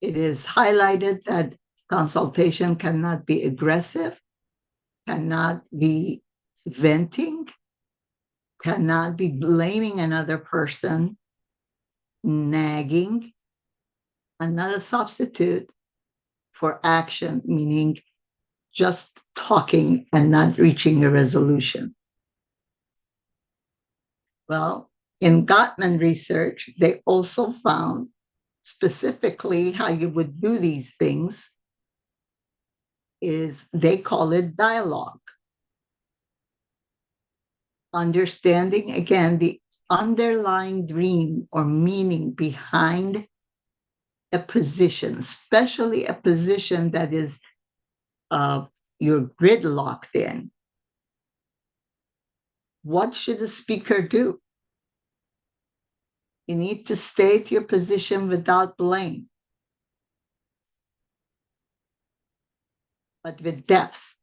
It is highlighted that consultation cannot be aggressive, cannot be venting, cannot be blaming another person, nagging, and not a substitute for action, meaning just talking and not reaching a resolution. Well, in Gottman research, they also found specifically how you would do these things is they call it dialogue. Understanding, again, the underlying dream or meaning behind a position, especially a position that is you're gridlocked in. What should the speaker do? You need to state your position without blame, but with depth,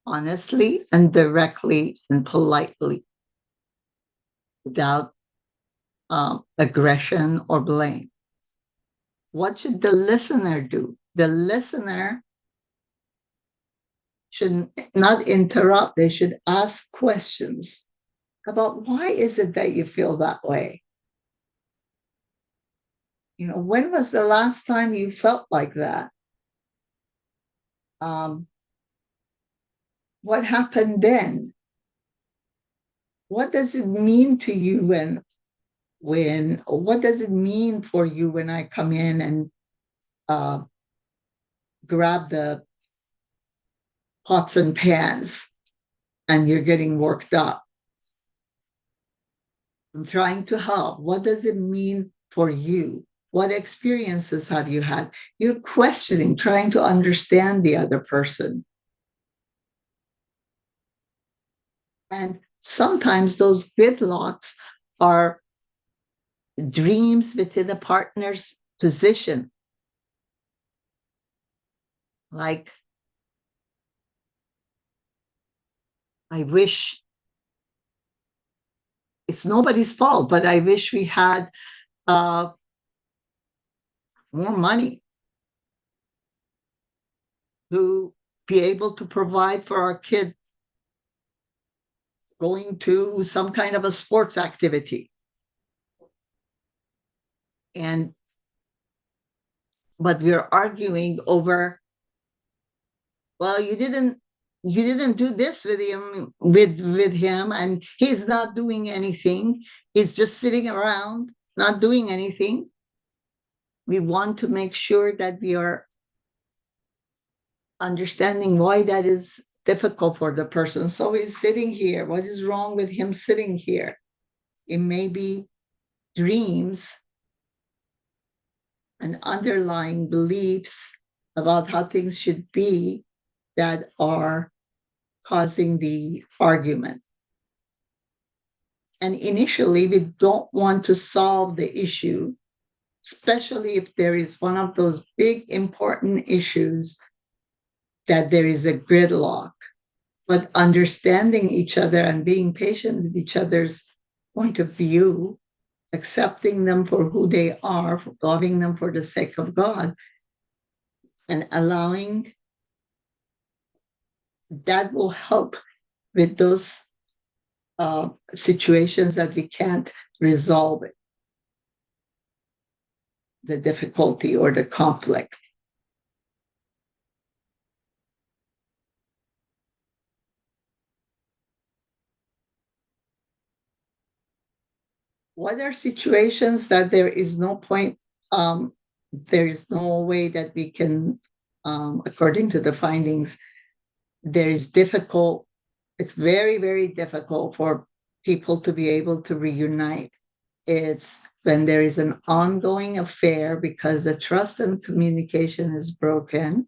honestly and directly and politely, without aggression or blame. What should the listener do? The listener should not interrupt. They should ask questions about why is it that you feel that way? When was the last time you felt like that? What happened then? What does it mean to you what does it mean for you when I come in and grab the pots and pans and you're getting worked up? I'm trying to help. What does it mean for you? What experiences have you had? You're questioning, trying to understand the other person. And sometimes those gridlocks are dreams within a partner's position. Like, I wish, it's nobody's fault, but I wish we had more money to be able to provide for our kids going to some kind of a sports activity. But we're arguing over, well, you didn't do this with him, and he's not doing anything. He's just sitting around, not doing anything. We want to make sure that we are understanding why that is difficult for the person. So he's sitting here. What is wrong with him sitting here? It may be dreams and underlying beliefs about how things should be that are causing the argument. And initially, we don't want to solve the issue, especially if there is one of those big, important issues that there is a gridlock. But understanding each other and being patient with each other's point of view, accepting them for who they are, loving them for the sake of God, and allowing that will help with those situations that we can't resolve it, the difficulty or the conflict. What are situations that there is no point, there is no way that we can, according to the findings, it's very, very difficult for people to be able to reunite. It's when there is an ongoing affair because the trust and communication is broken.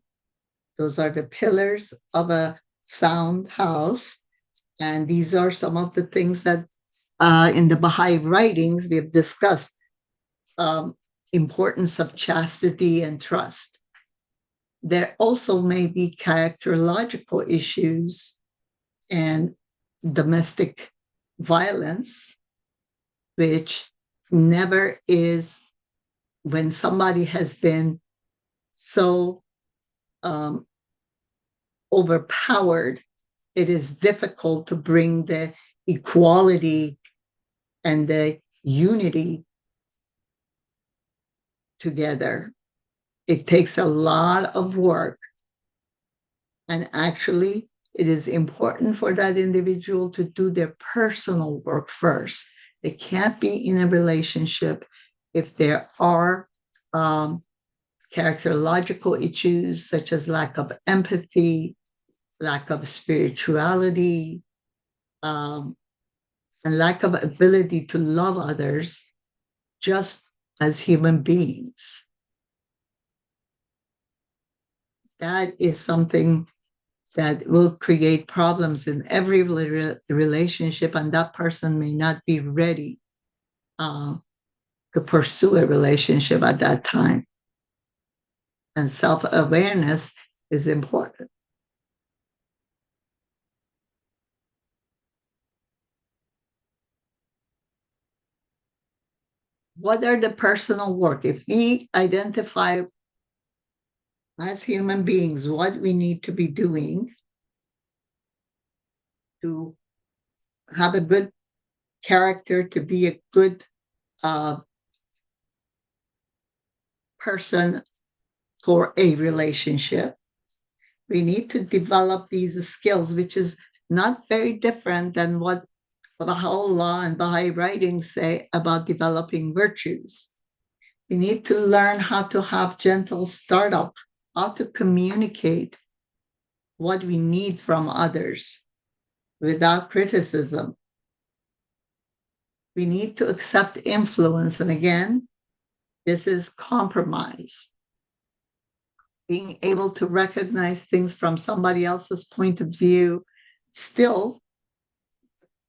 Those are the pillars of a sound house. And these are some of the things that in the Baha'i writings we have discussed. Importance of chastity and trust. There also may be characterological issues and domestic violence, which never is, when somebody has been so overpowered, it is difficult to bring the equality and the unity together. It takes a lot of work. And actually, it is important for that individual to do their personal work first. They can't be in a relationship if there are characterological issues such as lack of empathy, lack of spirituality, and lack of ability to love others just as human beings. That is something that will create problems in every relationship, and that person may not be ready to pursue a relationship at that time. And self-awareness is important. What are the personal work? If we identify as human beings what we need to be doing to have a good character, to be a good person for a relationship, we need to develop these skills, which is not very different than what Baha'u'llah and Baha'i writings say about developing virtues. We need to learn how to have gentle startup, how to communicate what we need from others without criticism. We need to accept influence. And again, this is compromise. Being able to recognize things from somebody else's point of view, still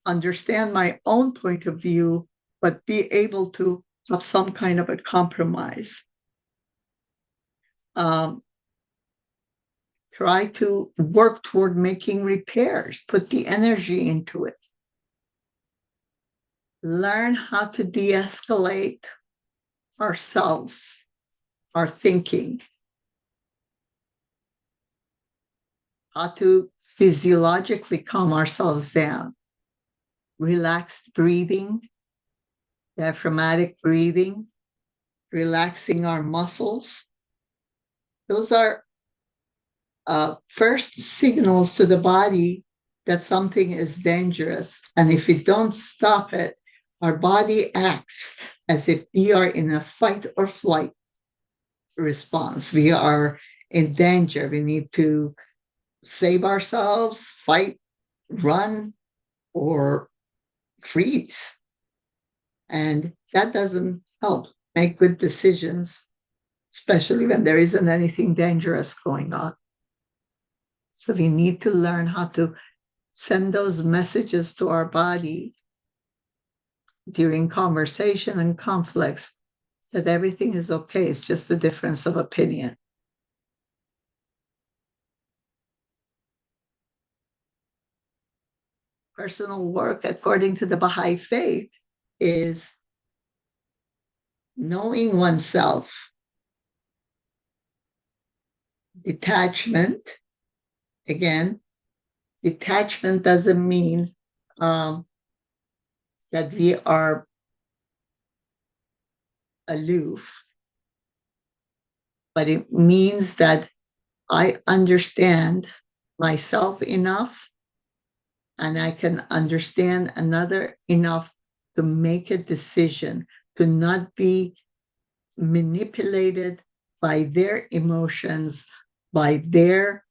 understand my own point of view, but be able to have some kind of a compromise. Try to work toward making repairs, put the energy into it. Learn how to de-escalate ourselves, our thinking, how to physiologically calm ourselves down. Relaxed breathing, diaphragmatic breathing, relaxing our muscles. Those are first signals to the body that something is dangerous. And if we don't stop it, our body acts as if we are in a fight or flight response. We are in danger. We need to save ourselves, fight, run, or freeze. And that doesn't help make good decisions, especially when there isn't anything dangerous going on. So we need to learn how to send those messages to our body during conversation and conflicts that everything is okay. It's just a difference of opinion. Personal work, according to the Baha'i faith, is knowing oneself, detachment. Again, detachment doesn't mean that we are aloof, but it means that I understand myself enough and I can understand another enough to make a decision, to not be manipulated by their emotions, by their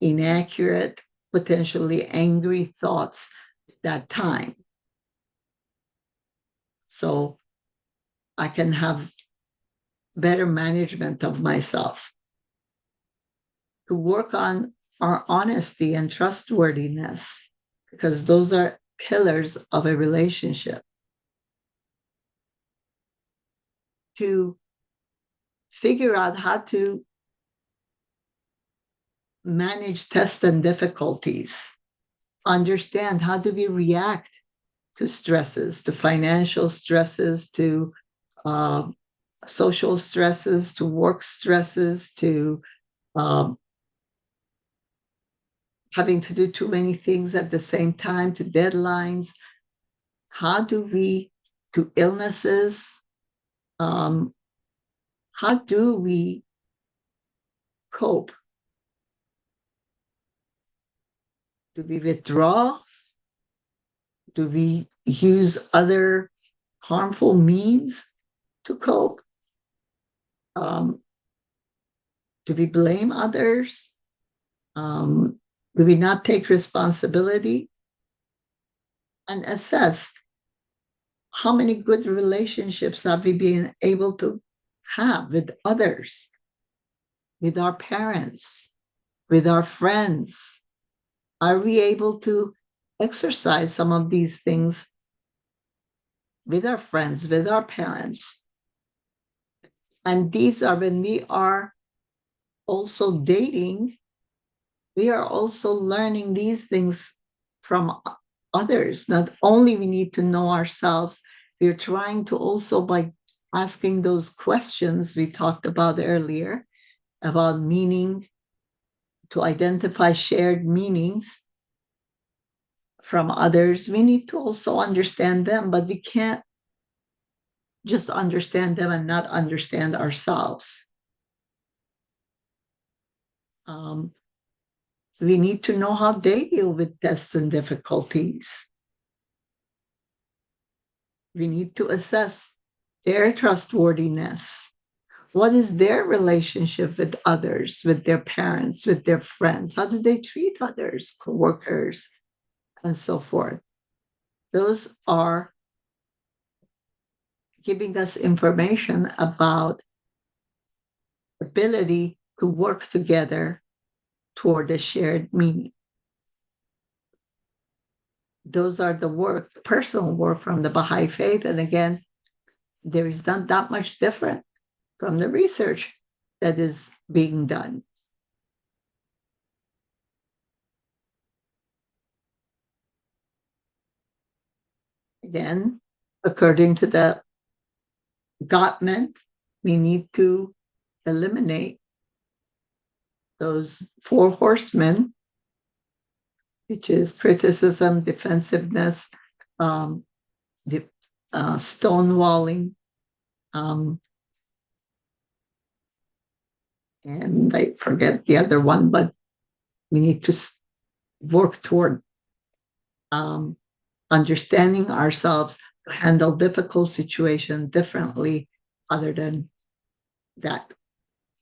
inaccurate, potentially angry thoughts at that time. So I can have better management of myself. To work on our honesty and trustworthiness, because those are pillars of a relationship. To figure out how to manage tests and difficulties, understand how do we react to stresses, to financial stresses, to social stresses, to work stresses, to having to do too many things at the same time, to deadlines. How do we, to illnesses, how do we cope? Do we withdraw? Do we use other harmful means to cope? Do we blame others? Do we not take responsibility? And assess how many good relationships have we been able to have with others, with our parents, with our friends? Are we able to exercise some of these things with our friends, with our parents? And these are when we are also dating, we are also learning these things from others. Not only we need to know ourselves, we're trying to also, by asking those questions we talked about earlier, about meaning, to identify shared meanings from others, we need to also understand them, but we can't just understand them and not understand ourselves. We need to know how they deal with tests and difficulties. We need to assess their trustworthiness. What is their relationship with others, with their parents, with their friends? How do they treat others, coworkers, and so forth? Those are giving us information about ability to work together toward a shared meaning. Those are the work, personal work from the Baha'i faith. And again, there is not that much different from the research that is being done. Again, according to the Gottman, we need to eliminate those four horsemen, which is criticism, defensiveness, stonewalling, and I forget the other one, but we need to work toward understanding ourselves to handle difficult situations differently, other than that.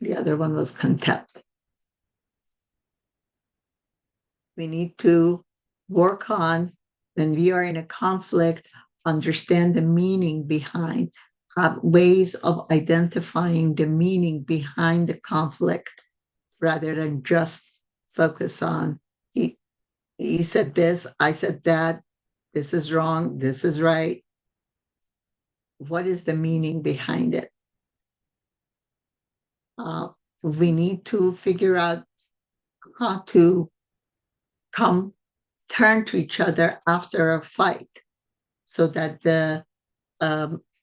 The other one was contempt. We need to work on, when we are in a conflict, understand the meaning behind, have ways of identifying the meaning behind the conflict, rather than just focus on, he said this, I said that, this is wrong, this is right. What is the meaning behind it? We need to figure out how to turn to each other after a fight, so that the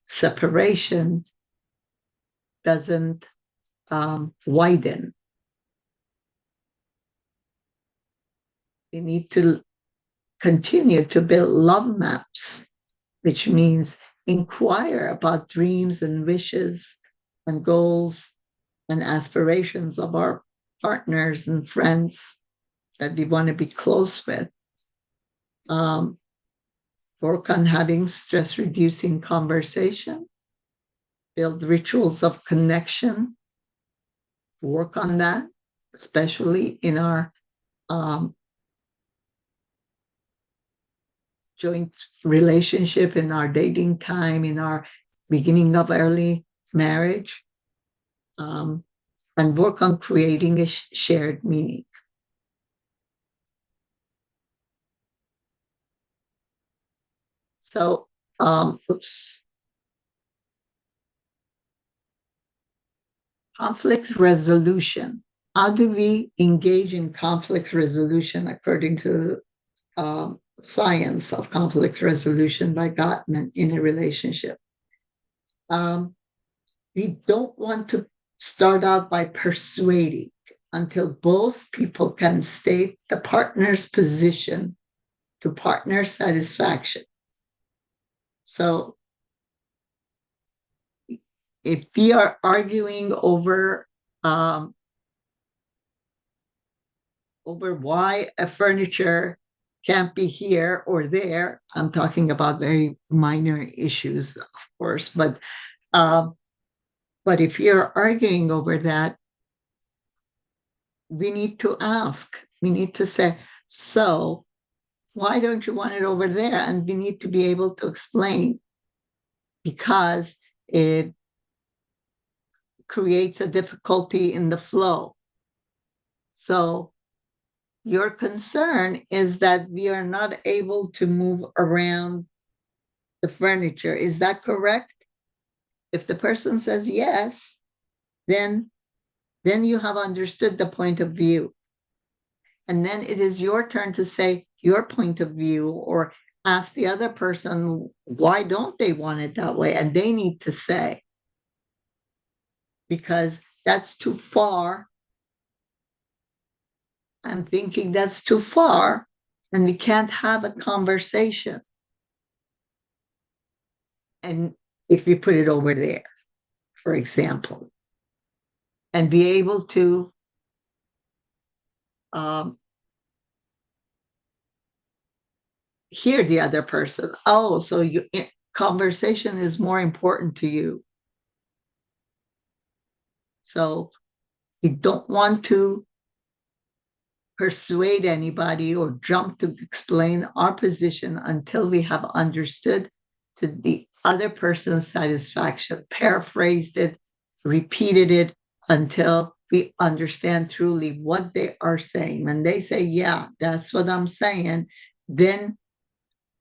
separation doesn't widen. We need to continue to build love maps, which means inquire about dreams and wishes and goals and aspirations of our partners and friends that we want to be close with. Work on having stress-reducing conversation, build rituals of connection, work on that, especially in our joint relationship, in our dating time, in our beginning of early marriage, and work on creating a shared meaning. So, conflict resolution. How do we engage in conflict resolution according to science of conflict resolution by Gottman in a relationship? We don't want to start out by persuading until both people can state the partner's position to partner satisfaction. So if we are arguing over why a furniture can't be here or there, I'm talking about very minor issues, of course, but if you're arguing over that, we need to ask. We need to say, so why don't you want it over there? And we need to be able to explain, because it creates a difficulty in the flow. So Your concern is that we are not able to move around the furniture. Is that correct? If the person says yes, then you have understood the point of view. And then it is your turn to say your point of view, or ask the other person, why don't they want it that way? And they need to say, because that's too far. I'm thinking that's too far, and we can't have a conversation. And if we put it over there, for example, and be able to hear the other person. Oh, so conversation is more important to you. So we don't want to persuade anybody or jump to explain our position until we have understood to the other person's satisfaction, paraphrased it, repeated it until we understand truly what they are saying. When they say, yeah, that's what I'm saying, then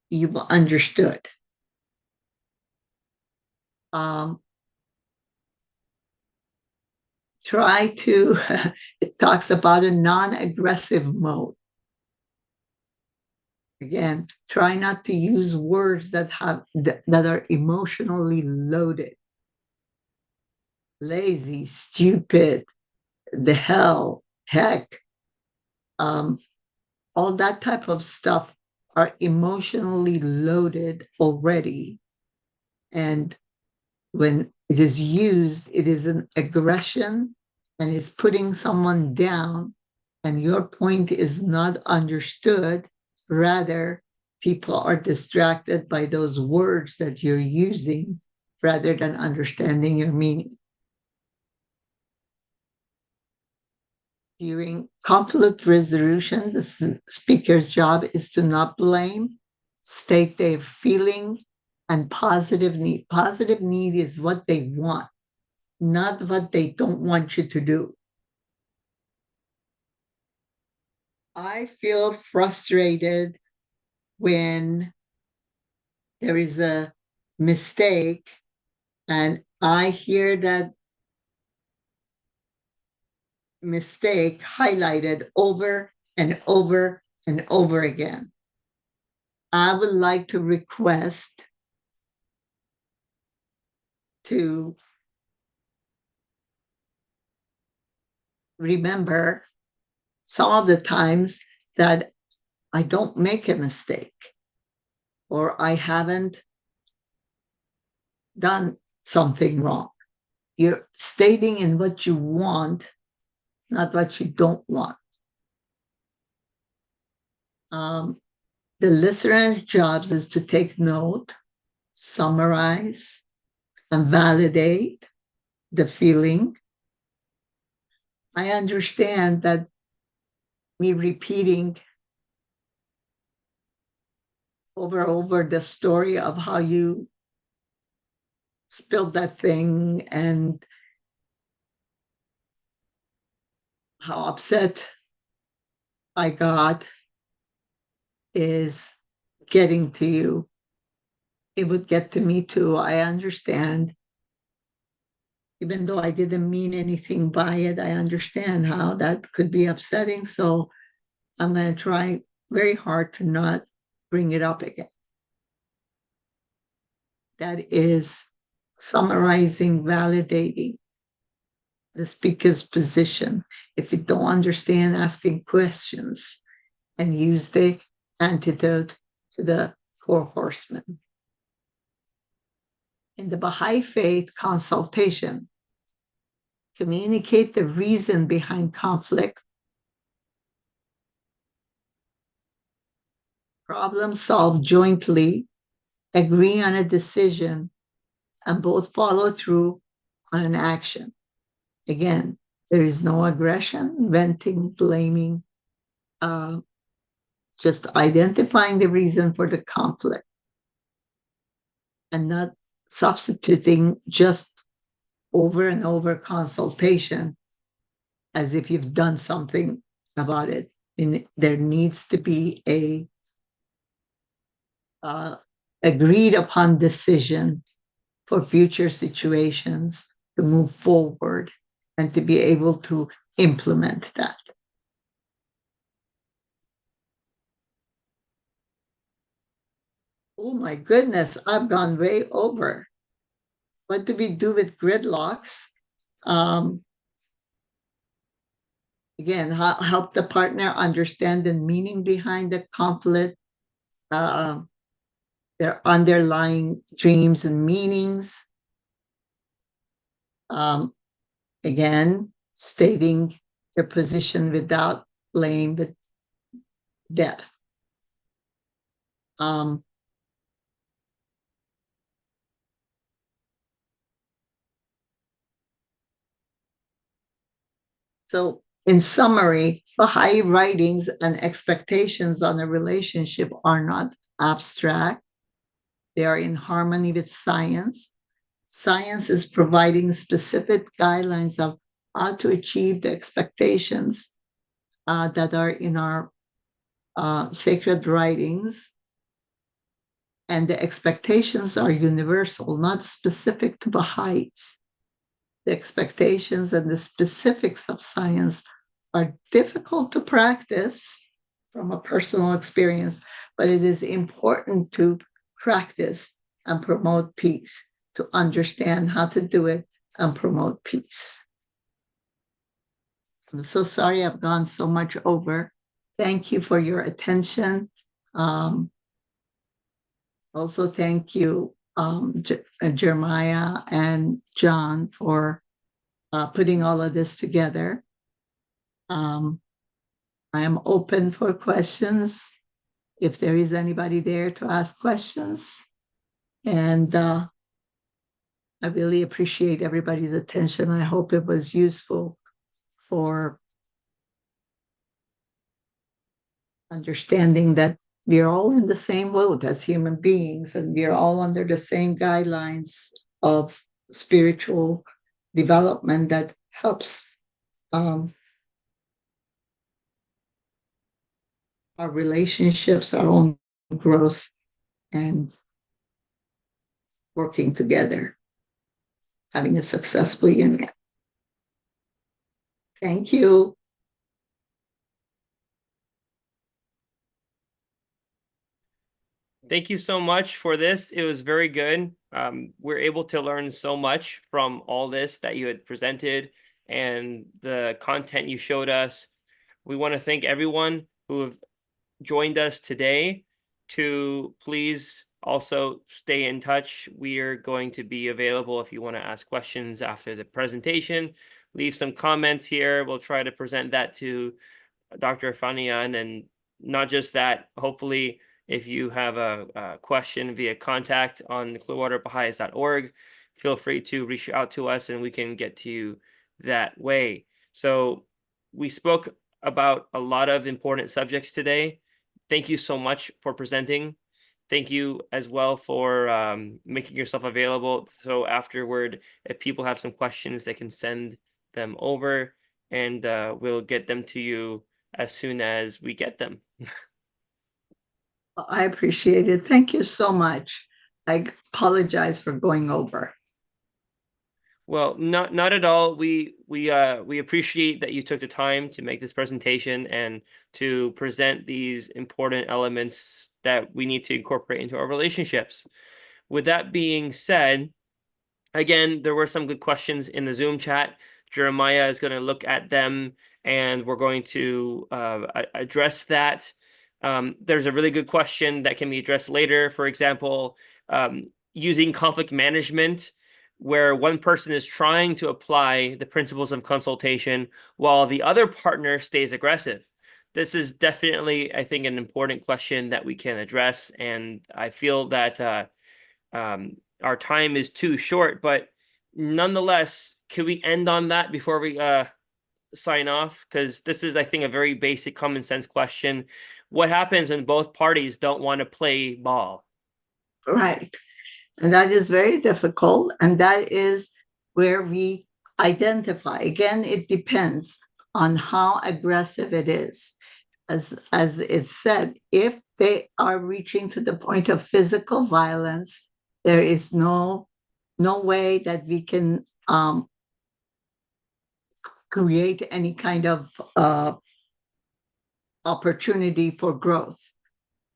you've understood. Try to, it talks about a non-aggressive mode. Again, try not to use words that are emotionally loaded. Lazy, stupid, the hell, heck, all that type of stuff are emotionally loaded already. And when it is used, it is an aggression and it's putting someone down, and your point is not understood. Rather, people are distracted by those words that you're using rather than understanding your meaning. During conflict resolution, the speaker's job is to not blame, state their feeling, and positive need. Positive need is what they want, not what they don't want you to do. I feel frustrated when there is a mistake and I hear that mistake highlighted over and over and over again. I would like to request to remember some of the times that I don't make a mistake or I haven't done something wrong. You're stating in what you want, not what you don't want. The listener's job is to take note, summarize, and validate the feeling. I understand that me repeating over the story of how you spilled that thing and how upset I got is getting to you. It would get to me too. I understand. Even though I didn't mean anything by it, I understand how that could be upsetting. So I'm going to try very hard to not bring it up again. That is summarizing, validating the speaker's position. If you don't understand, asking questions and use the antidote to the 4 horsemen. In the Baha'i faith consultation, communicate the reason behind conflict, problem solve jointly, agree on a decision, and both follow through on an action. Again, there is no aggression, venting, blaming, just identifying the reason for the conflict and not substituting just over and over consultation as if you've done something about it. there needs to be a agreed upon decision for future situations to move forward and to be able to implement that. Oh my goodness, I've gone way over. What do we do with gridlocks? Again, help the partner understand the meaning behind the conflict, their underlying dreams and meanings. Again, stating their position without blame, but depth. So, in summary, Baha'i writings and expectations on a relationship are not abstract. They are in harmony with science. Science is providing specific guidelines of how to achieve the expectations that are in our sacred writings. And the expectations are universal, not specific to Baha'is. The expectations and the specifics of science are difficult to practice from a personal experience, but it is important to practice and promote peace, to understand how to do it and promote peace. I'm so sorry I've gone so much over. Thank you for your attention. Also, thank you, Jeremiah and John, for putting all of this together. I am open for questions if there is anybody there to ask questions. And I really appreciate everybody's attention. I hope it was useful for understanding that we're all in the same boat as human beings, and we're all under the same guidelines of spiritual development that helps our relationships, our own growth, and working together, having a successful union. Thank you. Thank you so much for this. It was very good. We're able to learn so much from all this that you had presented and the content you showed us. We want to thank everyone who have joined us today. To please also stay in touch. We are going to be available if you want to ask questions after the presentation. Leave some comments here. We'll try to present that to Dr. Erfanian, and not just that, hopefully if you have a question via contact on clearwaterbaha'is.org, feel free to reach out to us and we can get to you that way. So we spoke about a lot of important subjects today. Thank you so much for presenting. Thank you as well for making yourself available. So afterward, if people have some questions, they can send them over and we'll get them to you as soon as we get them. I appreciate it. Thank you so much. I apologize for going over. Well, not at all. We appreciate that you took the time to make this presentation and to present these important elements that we need to incorporate into our relationships. With that being said, again, there were some good questions in the Zoom chat. Jeremiah is going to look at them and we're going to address that. There's a really good question that can be addressed later. For example, using conflict management, where one person is trying to apply the principles of consultation while the other partner stays aggressive. This is definitely, I think, an important question that we can address. And I feel that our time is too short, but nonetheless, can we end on that before we sign off? Because this is, I think, a very basic common sense question. What happens when both parties don't want to play ball? Right. And that is very difficult. And that is where we identify. Again, it depends on how aggressive it is. as it's said, if they are reaching to the point of physical violence, there is no way that we can create any kind of opportunity for growth.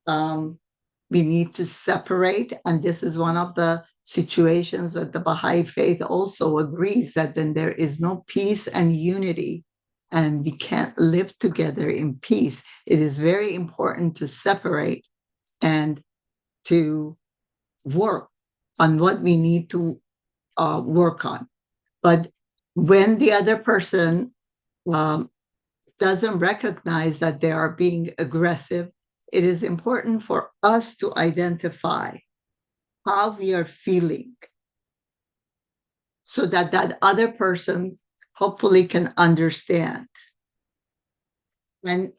We need to separate, and this is one of the situations that the Baha'i faith also agrees that when there is no peace and unity, and we can't live together in peace, it is very important to separate and to work on what we need to work on. But when the other person doesn't recognize that they are being aggressive, it is important for us to identify how we are feeling so that that other person hopefully can understand. And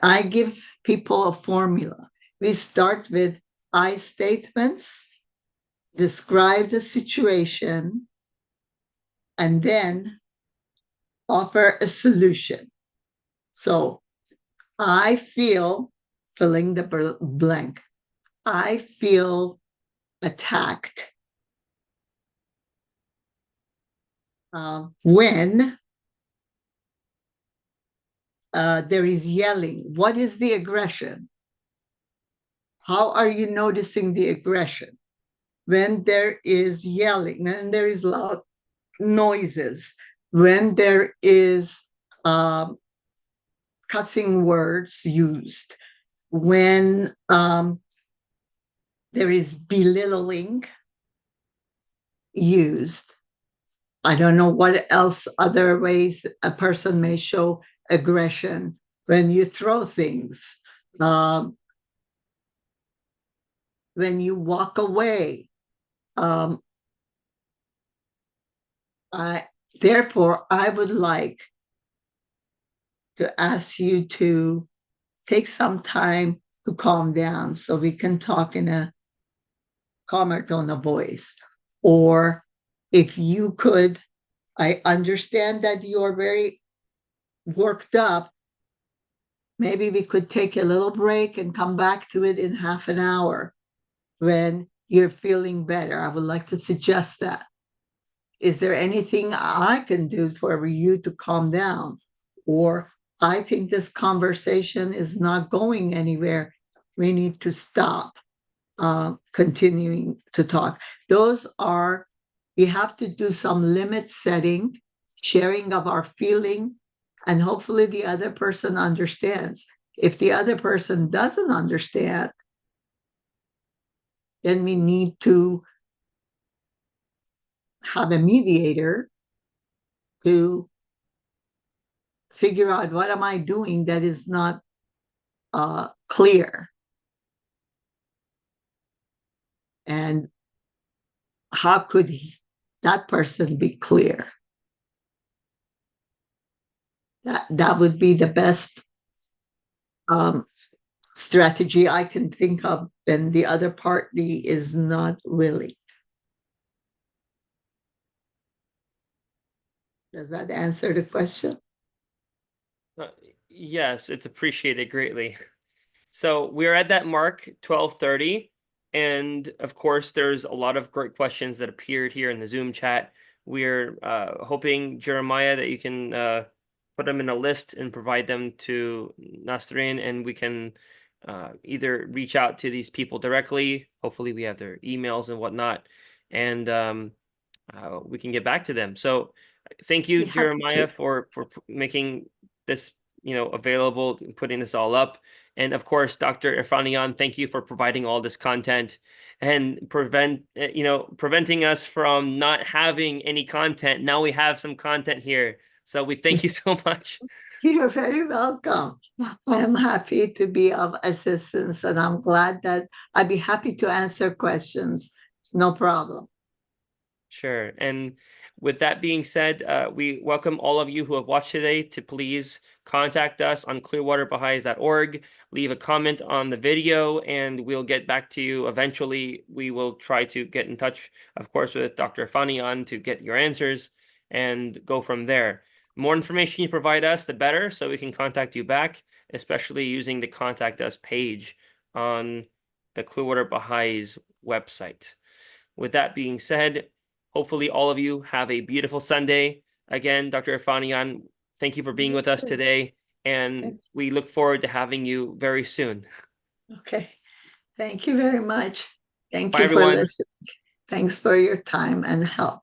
I give people a formula. We start with I statements, describe the situation, and then offer a solution. So I feel, filling the blank, I feel attacked when there is yelling. What is the aggression? How are you noticing the aggression? When there is yelling, when there is loud noises, when there is cussing words used, when there is belittling used. I don't know what else other ways a person may show aggression. When you throw things, when you walk away. Therefore, I would like to ask you to take some time to calm down so we can talk in a calmer tone of voice. Or if you could, I understand that you're very worked up. Maybe we could take a little break and come back to it in half an hour when you're feeling better. I would like to suggest that. Is there anything I can do for you to calm down? Or I think this conversation is not going anywhere. We need to stop continuing to talk. Those are, we have to do some limit setting, sharing of our feeling, and hopefully the other person understands. If the other person doesn't understand, then we need to have a mediator to figure out what am I doing that is not clear. And how could that person be clear? That would be the best strategy I can think of when the other party is not willing. Does that answer the question? Yes, it's appreciated greatly. So we're at that mark, 12:30. And of course, there's a lot of great questions that appeared here in the Zoom chat. We're hoping, Jeremiah, that you can put them in a list and provide them to Nasreen, and we can either reach out to these people directly. Hopefully, we have their emails and whatnot, and we can get back to them. So thank you, Jeremiah, for making this available, putting this all up. And of course, Dr. Irfanian, thank you for providing all this content and preventing us from not having any content. Now we have some content here. So we thank you so much. You're very welcome. I am happy to be of assistance, and I'm glad that I'd be happy to answer questions. No problem. Sure. And with that being said, we welcome all of you who have watched today to please contact us on clearwaterbahais.org. Leave a comment on the video, and we'll get back to you eventually. We will try to get in touch, of course, with Dr. Fanian to get your answers and go from there. More information you provide us, the better, so we can contact you back, especially using the Contact Us page on the Clearwater Baha'is website. With that being said, hopefully all of you have a beautiful Sunday. Again, Dr. Irfanian, thank you for being with us today, and we look forward to having you very soon. Okay. Thank you very much. Thank Bye, you for everyone. listening. Thanks for your time and help.